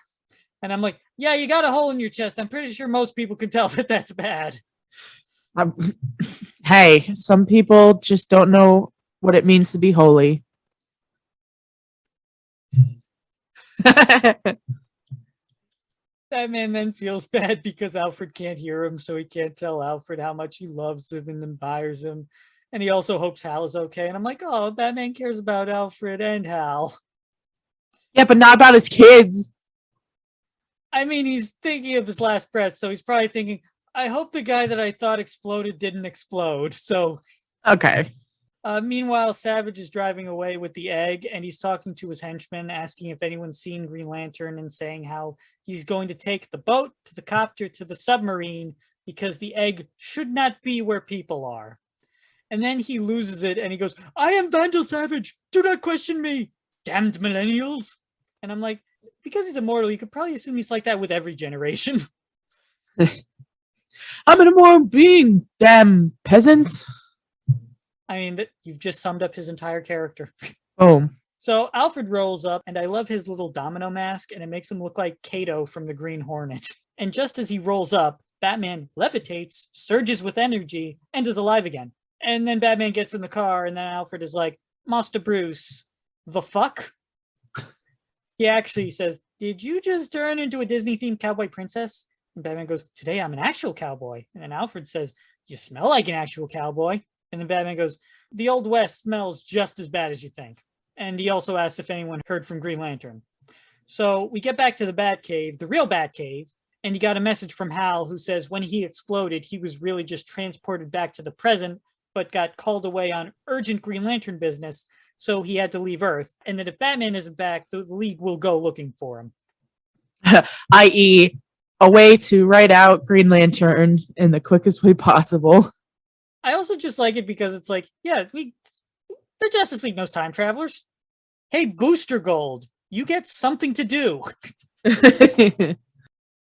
And I'm like, "Yeah, you got a hole in your chest. I'm pretty sure most people can tell that that's bad." Hey, some people just don't know what it means to be holy. Batman then feels bad because Alfred can't hear him, so he can't tell Alfred how much he loves him and admires him. And he also hopes Hal is okay. And I'm like, oh, Batman cares about Alfred and Hal. Yeah, but not about his kids. I mean, he's thinking of his last breath, so he's probably thinking, I hope the guy that I thought exploded didn't explode. So, okay. Meanwhile, Savage is driving away with the egg, and he's talking to his henchmen, asking if anyone's seen Green Lantern, and saying how he's going to take the boat to the copter to the submarine because the egg should not be where people are. And then he loses it, and he goes, "I am Vandal Savage. Do not question me, damned millennials." And I'm like, because he's immortal, you could probably assume he's like that with every generation. I'm an immortal being, damn peasants. I mean, you've just summed up his entire character. Oh. So Alfred rolls up, and I love his little domino mask, and it makes him look like Kato from the Green Hornet. And just as he rolls up, Batman levitates, surges with energy, and is alive again. And then Batman gets in the car, and then Alfred is like, "Master Bruce, the fuck?" He actually says, "Did you just turn into a Disney-themed cowboy princess?" And Batman goes, "Today I'm an actual cowboy." And then Alfred says, "You smell like an actual cowboy." And then Batman goes, "The Old West smells just as bad as you think." And he also asks if anyone heard from Green Lantern. So we get back to the Batcave, the real Batcave, and he got a message from Hal who says when he exploded, he was really just transported back to the present, but got called away on urgent Green Lantern business, so he had to leave Earth. And that if Batman isn't back, the League will go looking for him. I.e., a way to write out Green Lantern in the quickest way possible. I also just like it because it's like, yeah, the Justice League knows time travelers. Hey, Booster Gold, you get something to do.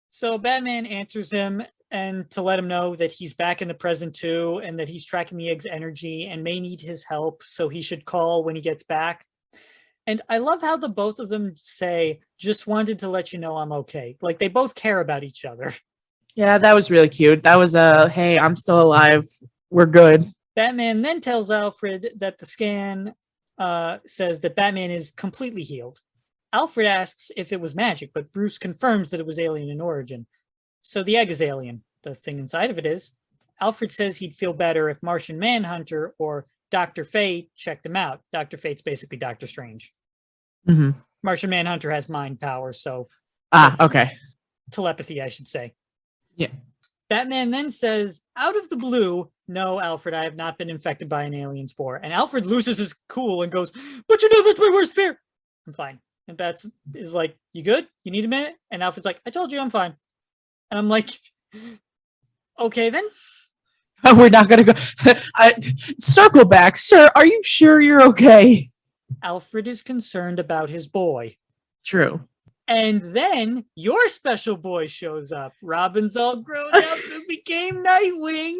So Batman answers him and to let him know that he's back in the present too, and that he's tracking the egg's energy and may need his help, so he should call when he gets back. And I love how the both of them say, "Just wanted to let you know I'm okay." Like they both care about each other. Yeah, that was really cute. That was hey, I'm still alive. We're good. Batman then tells Alfred that the scan says that Batman is completely healed. Alfred asks if it was magic, but Bruce confirms that it was alien in origin. So the egg is alien. The thing inside of it is. Alfred says he'd feel better if Martian Manhunter or Dr. Fate checked him out. Dr. Fate's basically Doctor Strange. Mm-hmm. Martian Manhunter has mind power, so... okay. Telepathy, I should say. Yeah. Batman then says, out of the blue, "No, Alfred, I have not been infected by an alien spore." And Alfred loses his cool and goes, "But you know that's my worst fear." "I'm fine." And Bats is like, "You good? You need a minute?" And Alfred's like, "I told you I'm fine." And I'm like, okay then. We're not going to go. Circle back. Sir, are you sure you're okay? Alfred is concerned about his boy. True. And then your special boy shows up. Robin's all grown up and became Nightwing.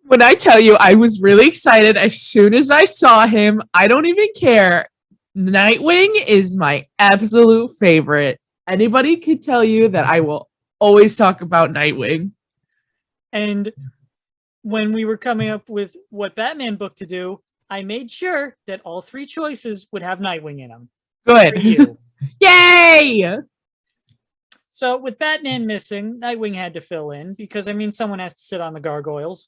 When I tell you, I was really excited as soon as I saw him. I don't even care. Nightwing is my absolute favorite. Anybody could tell you that I will always talk about Nightwing. And when we were coming up with what Batman book to do, I made sure that all three choices would have Nightwing in them. Good. For you. Yay! So with Batman missing, Nightwing had to fill in because, I mean, someone has to sit on the gargoyles.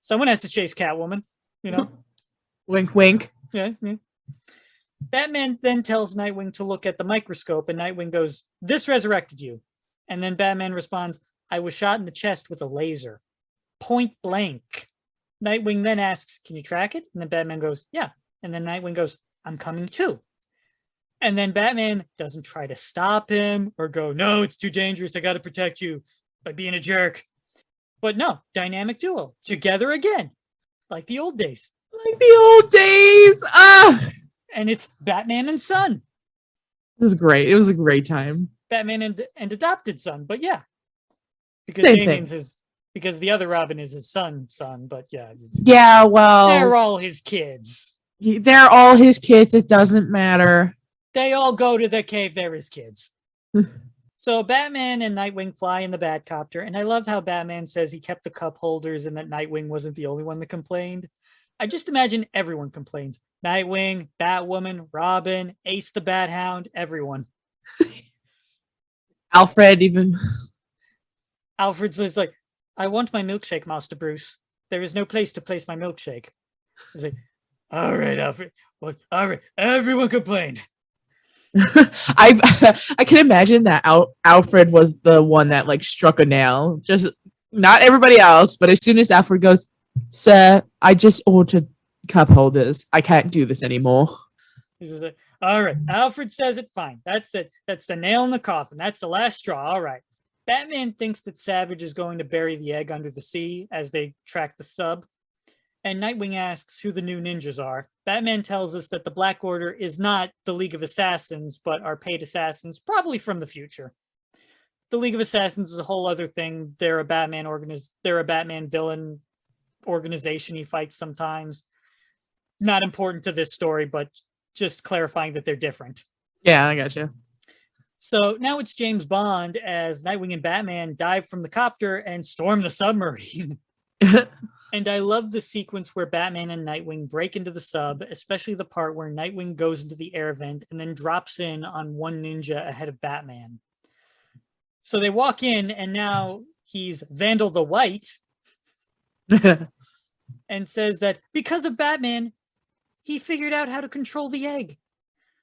Someone has to chase Catwoman, you know? Wink, wink. Yeah. Batman then tells Nightwing to look at the microscope, and Nightwing goes, "This resurrected you." And then Batman responds, "I was shot in the chest with a laser. Point blank." Nightwing then asks, "Can you track it?" And then Batman goes, "Yeah." And then Nightwing goes, "I'm coming too." And then Batman doesn't try to stop him or go, "No, it's too dangerous. I got to protect you," by being a jerk. But no, dynamic duo, together again, like the old days. Like the old days. And it's Batman and son. This is great. It was a great time. Batman and adopted son, but yeah. Because Same Damien's thing. because the other Robin is his son, but yeah. Yeah, well. They're all his kids. They're all his kids. It doesn't matter. They all go to the cave. They're his kids. So Batman and Nightwing fly in the Batcopter, and I love how Batman says he kept the cup holders and that Nightwing wasn't the only one that complained. I just imagine everyone complains. Nightwing, Batwoman, Robin, Ace the Bat Hound, everyone. Alfred even. Alfred's like, "I want my milkshake, Master Bruce. There is no place to place my milkshake." He's like, "All right, Alfred. Well, all right. Everyone complained." I can imagine that Alfred was the one that like struck a nail. Just not everybody else, but as soon as Alfred goes, "Sir, I just ordered cup holders. I can't do this anymore. This is it. All right. Alfred says it. Fine. That's it. That's the nail in the coffin. That's the last straw. All right. Batman thinks that Savage is going to bury the egg under the sea as they track the sub. And Nightwing asks who the new ninjas are. Batman tells us that the Black Order is not the League of Assassins, but are paid assassins, probably from the future. The League of Assassins is a whole other thing. They're a Batman villain organization he fights sometimes. Not important to this story, but just clarifying that they're different. Yeah, I gotcha. So now it's James Bond as Nightwing and Batman dive from the copter and storm the submarine. And I love the sequence where Batman and Nightwing break into the sub, especially the part where Nightwing goes into the air vent and then drops in on one ninja ahead of Batman. So they walk in, and now he's Vandal the White and says that because of Batman, he figured out how to control the egg.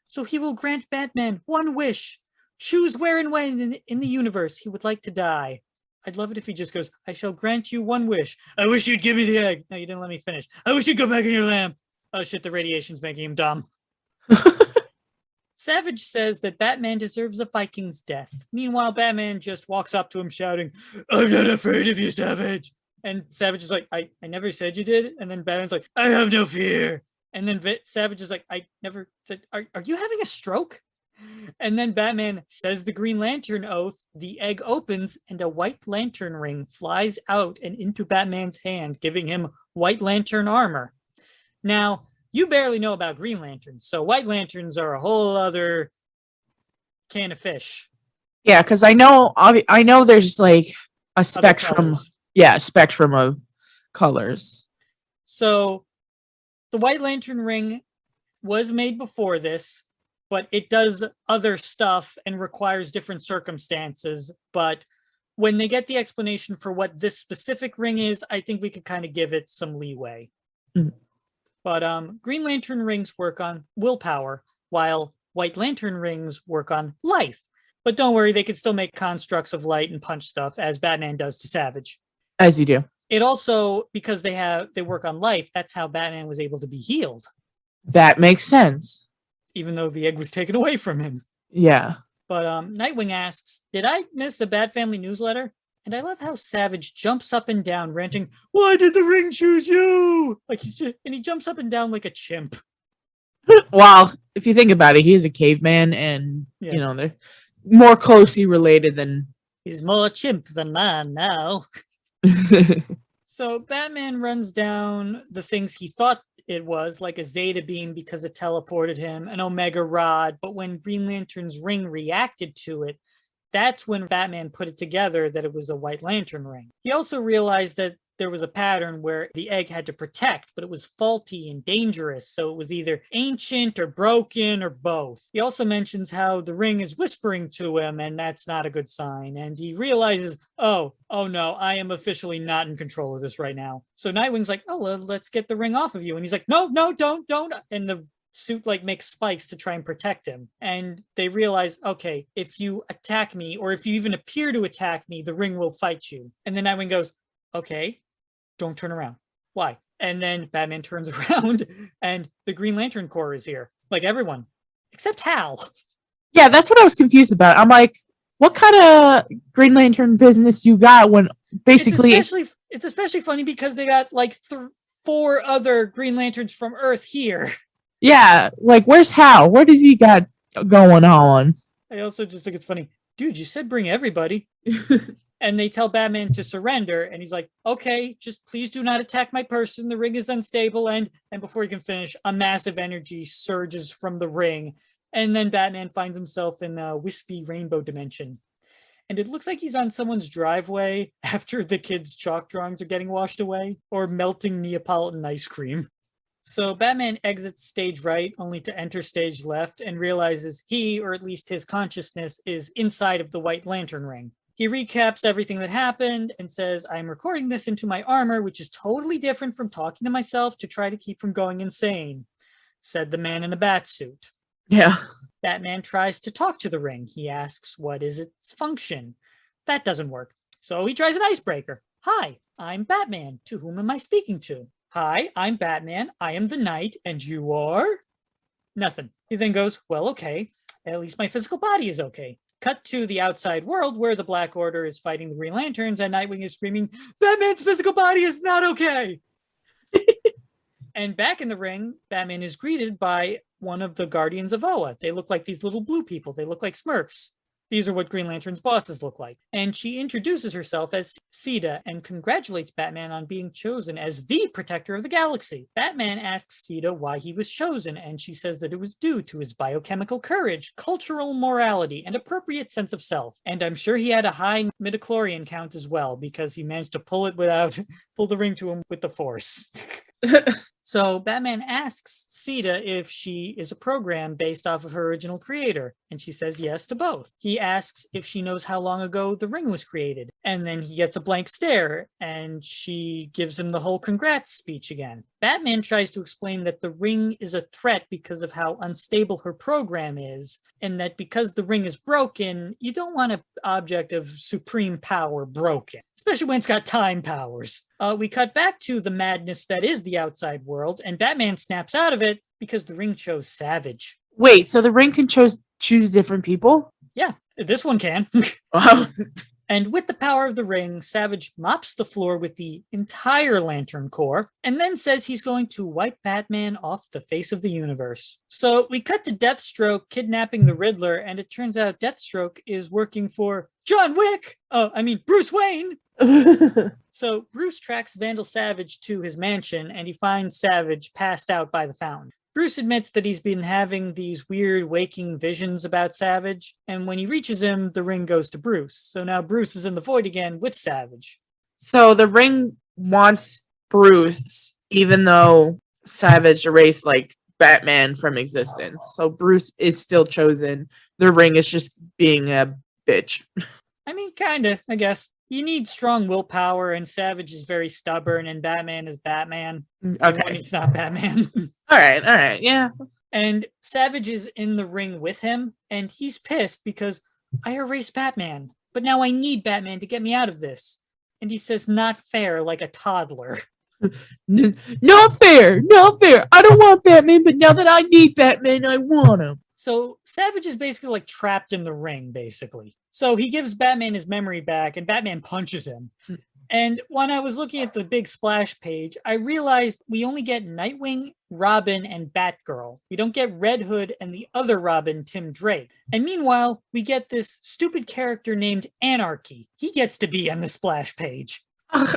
So he will grant Batman one wish. Choose where and when in the universe he would like to die. I'd love it if he just goes, I shall grant you one wish. I wish you'd give me the egg. No, you didn't let me finish. I wish you'd go back in your lamp. Oh shit, the radiation's making him dumb. Savage says that Batman deserves a Viking's death. Meanwhile, Batman just walks up to him shouting, I'm not afraid of you, Savage. And Savage is like, I never said you did. And then Batman's like, I have no fear. And then Savage is like, I never said, are you having a stroke? And then Batman says the Green Lantern oath, the egg opens, and a white lantern ring flies out and into Batman's hand, giving him White Lantern armor. Now, you barely know about Green Lanterns, so White Lanterns are a whole other can of fish. Yeah, because I know there's like a spectrum. Yeah, spectrum of colors. So the White Lantern ring was made before this, but it does other stuff and requires different circumstances. But when they get the explanation for what this specific ring is, I think we could kind of give it some leeway. Mm. But Green Lantern rings work on willpower, while White Lantern rings work on life. But don't worry, they can still make constructs of light and punch stuff, as Batman does to Savage. As you do. It also, because they work on life, that's how Batman was able to be healed. That makes sense. Even though the egg was taken away from him. Yeah. But Nightwing asks, did I miss a Bat Family newsletter? And I love how Savage jumps up and down, ranting, why did the ring choose you? Like and he jumps up and down like a chimp. Well, if you think about it, he is a caveman, and they're more closely related than. He's more chimp than man now. So Batman runs down the things he thought it was, like a Zeta beam because it teleported him, an Omega rod, but when Green Lantern's ring reacted to it, that's when Batman put it together that it was a White Lantern ring. He also realized that there was a pattern where the egg had to protect, but it was faulty and dangerous, so it was either ancient or broken or both. He also mentions how the ring is whispering to him, and that's not a good sign. And he realizes, oh no, I am officially not in control of this right now. So Nightwing's like, let's get the ring off of you. And he's like, no, don't. And the suit makes spikes to try and protect him. And they realize, okay, if you attack me, or if you even appear to attack me, the ring will fight you. And then Nightwing goes, okay, don't turn around. Why? And then Batman turns around and the Green Lantern Corps is here. Like everyone, except Hal. Yeah, that's what I was confused about. I'm like, what kind of Green Lantern business you got when basically... It's especially funny because they got 4 other Green Lanterns from Earth here. Yeah, where's Hal? What does he got going on? I also just think it's funny. Dude, you said bring everybody. And they tell Batman to surrender, and he's like, okay, just please do not attack my person. The ring is unstable. And before he can finish, a massive energy surges from the ring. And then Batman finds himself in a wispy rainbow dimension. And it looks like he's on someone's driveway after the kids' chalk drawings are getting washed away, or melting Neapolitan ice cream. So Batman exits stage right, only to enter stage left, and realizes he, or at least his consciousness, is inside of the White Lantern ring. He recaps everything that happened and says, I'm recording this into my armor, which is totally different from talking to myself to try to keep from going insane, said the man in a bat suit. Yeah. Batman tries to talk to the ring. He asks, what is its function? That doesn't work. So he tries an icebreaker. Hi, I'm Batman. To whom am I speaking to? "Hi, I'm Batman. I am the Knight, and you are?" Nothing. He then goes, "Well, okay. At least my physical body is okay." Cut to the outside world where the Black Order is fighting the Green Lanterns and Nightwing is screaming, "Batman's physical body is not okay." And back in the ring, Batman is greeted by one of the Guardians of Oa. They look like these little blue people. They look like Smurfs. These are what Green Lantern's bosses look like. And she introduces herself as Sita and congratulates Batman on being chosen as the protector of the galaxy. Batman asks Sita why he was chosen, and she says that it was due to his biochemical courage, cultural morality, and appropriate sense of self. And I'm sure he had a high midichlorian count as well, because he managed to pull the ring to him with the Force. So Batman asks Sita if she is a program based off of her original creator, and she says yes to both. He asks if she knows how long ago the ring was created, and then he gets a blank stare, and she gives him the whole congrats speech again. Batman tries to explain that the ring is a threat because of how unstable her program is, and that because the ring is broken, you don't want an object of supreme power broken, especially when it's got time powers. We cut back to the madness that is the outside world, and Batman snaps out of it because the ring chose Savage. Wait, so the ring can choose different people? Yeah, this one can. Wow. And with the power of the ring, Savage mops the floor with the entire Lantern Corps, and then says he's going to wipe Batman off the face of the universe. So we cut to Deathstroke kidnapping the Riddler, and it turns out Deathstroke is working for Bruce Wayne. So Bruce tracks Vandal Savage to his mansion, and he finds Savage passed out by the fountain. Bruce admits that he's been having these weird waking visions about Savage, and when he reaches him, the ring goes to Bruce. So now Bruce is in the void again with Savage. So the ring wants Bruce, even though Savage erased Batman from existence. So Bruce is still chosen. The ring is just being a bitch. I mean, kinda, I guess. You need strong willpower, and Savage is very stubborn, and Batman is Batman. Okay. When he's not Batman. All right, yeah. And Savage is in the ring with him, and he's pissed because I erased Batman, but now I need Batman to get me out of this. And he says, "Not fair," like a toddler. Not fair. I don't want Batman, but now that I need Batman, I want him. So Savage is basically trapped in the ring, basically. So he gives Batman his memory back, and Batman punches him. And when I was looking at the big splash page, I realized we only get Nightwing, Robin, and Batgirl. We don't get Red Hood and the other Robin, Tim Drake. And meanwhile, we get this stupid character named Anarchy. He gets to be on the splash page. I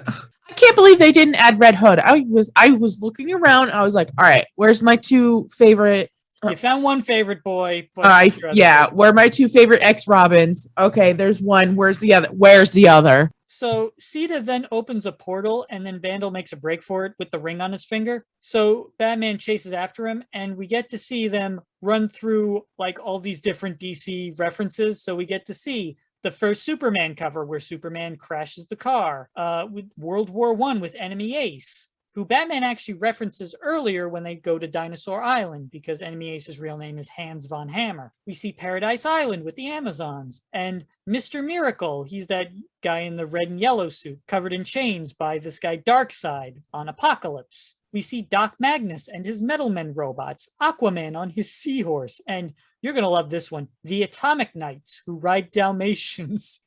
can't believe they didn't add Red Hood. I was looking around. I was like, all right, where's my two favorite? You found one favorite boy. Where are my two favorite ex-Robins? Okay, there's one. Where's the other? So Sita then opens a portal, and then Vandal makes a break for it with the ring on his finger. So Batman chases after him, and we get to see them run through all these different DC references. So we get to see the first Superman cover where Superman crashes the car, with World War I with Enemy Ace, who Batman actually references earlier when they go to Dinosaur Island, because Enemy Ace's real name is Hans von Hammer. We see Paradise Island with the Amazons, and Mr. Miracle, he's that guy in the red and yellow suit, covered in chains by this guy Darkseid on Apocalypse. We see Doc Magnus and his Metalmen robots, Aquaman on his seahorse, and you're going to love this one, the Atomic Knights, who ride Dalmatians,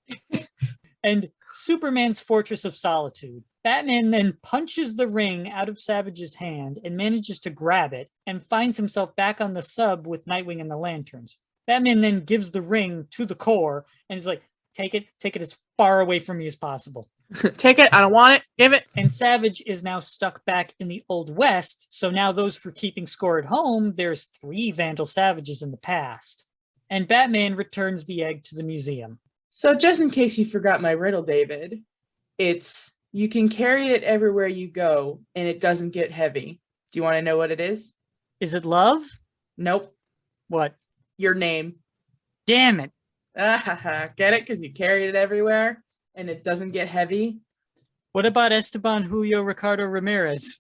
and Superman's Fortress of Solitude. Batman then punches the ring out of Savage's hand and manages to grab it, and finds himself back on the sub with Nightwing and the Lanterns. Batman then gives the ring to the Corps, and is like, take it as far away from me as possible. Take it, I don't want it, give it. And Savage is now stuck back in the Old West, so now those for keeping score at home, there's 3 Vandal Savages in the past. And Batman returns the egg to the museum. So just in case you forgot my riddle, David, it's you can carry it everywhere you go, and it doesn't get heavy. Do you want to know what it is? Is it love? Nope. What? Your name. Damn it. Get it? Because you carried it everywhere, and it doesn't get heavy. What about Esteban Julio Ricardo Ramirez?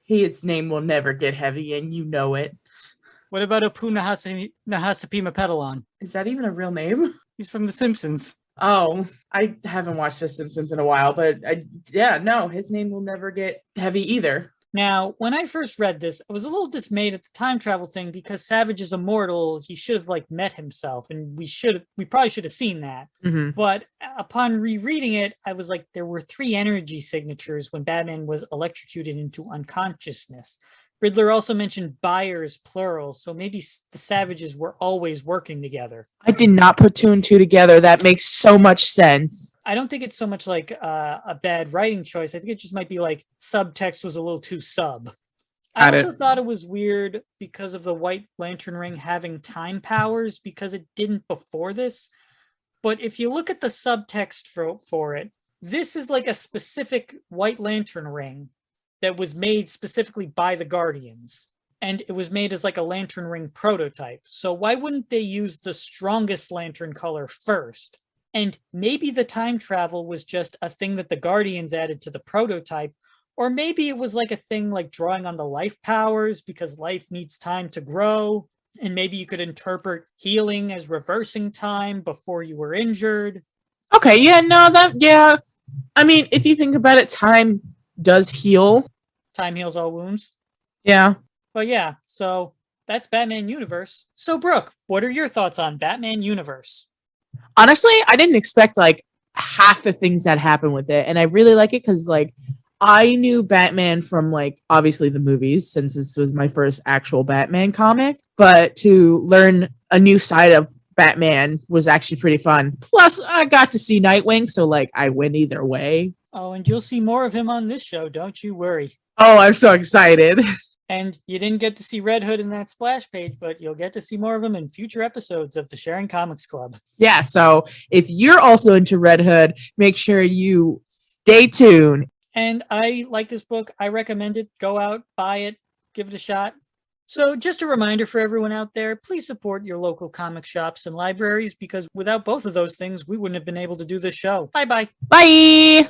His name will never get heavy, and you know it. What about Apu Nahasapima Petalon? Is that even a real name? He's from The Simpsons. Oh, I haven't watched The Simpsons in a while, but no, his name will never get heavy either. Now, when I first read this, I was a little dismayed at the time travel thing because Savage is immortal. He should have like met himself, and we probably should have seen that. Mhm. But upon rereading it, I was like, there were 3 energy signatures when Batman was electrocuted into unconsciousness. Riddler also mentioned buyers, plural, so maybe the Savages were always working together. I did not put 2 and 2 together. That makes so much sense. I don't think it's so much like a bad writing choice. I think it just might be like subtext was a little too sub. I also thought it was weird because of the White Lantern ring having time powers, because it didn't before this. But if you look at the subtext for it, this is like a specific White Lantern ring that was made specifically by the Guardians. And it was made as like a Lantern ring prototype. So why wouldn't they use the strongest lantern color first? And maybe the time travel was just a thing that the Guardians added to the prototype. Or maybe it was like a thing like drawing on the life powers because life needs time to grow. And maybe you could interpret healing as reversing time before you were injured. Okay, yeah. I mean, if you think about it, time does heal. Time heals all wounds. Yeah. But yeah, so that's Batman Universe. So Brooke, what are your thoughts on Batman Universe? Honestly, I didn't expect like half the things that happened with it. And I really like it because like I knew Batman from like obviously the movies, since this was my first actual Batman comic. But to learn a new side of Batman was actually pretty fun. Plus, I got to see Nightwing, so like I win either way. Oh, and you'll see more of him on this show, don't you worry. Oh, I'm so excited. And you didn't get to see Red Hood in that splash page, but you'll get to see more of him in future episodes of the Sharing Comics Club. Yeah, so if you're also into Red Hood, make sure you stay tuned. And I like this book. I recommend it. Go out, buy it, give it a shot. So just a reminder for everyone out there, please support your local comic shops and libraries, because without both of those things, we wouldn't have been able to do this show. Bye-bye. Bye.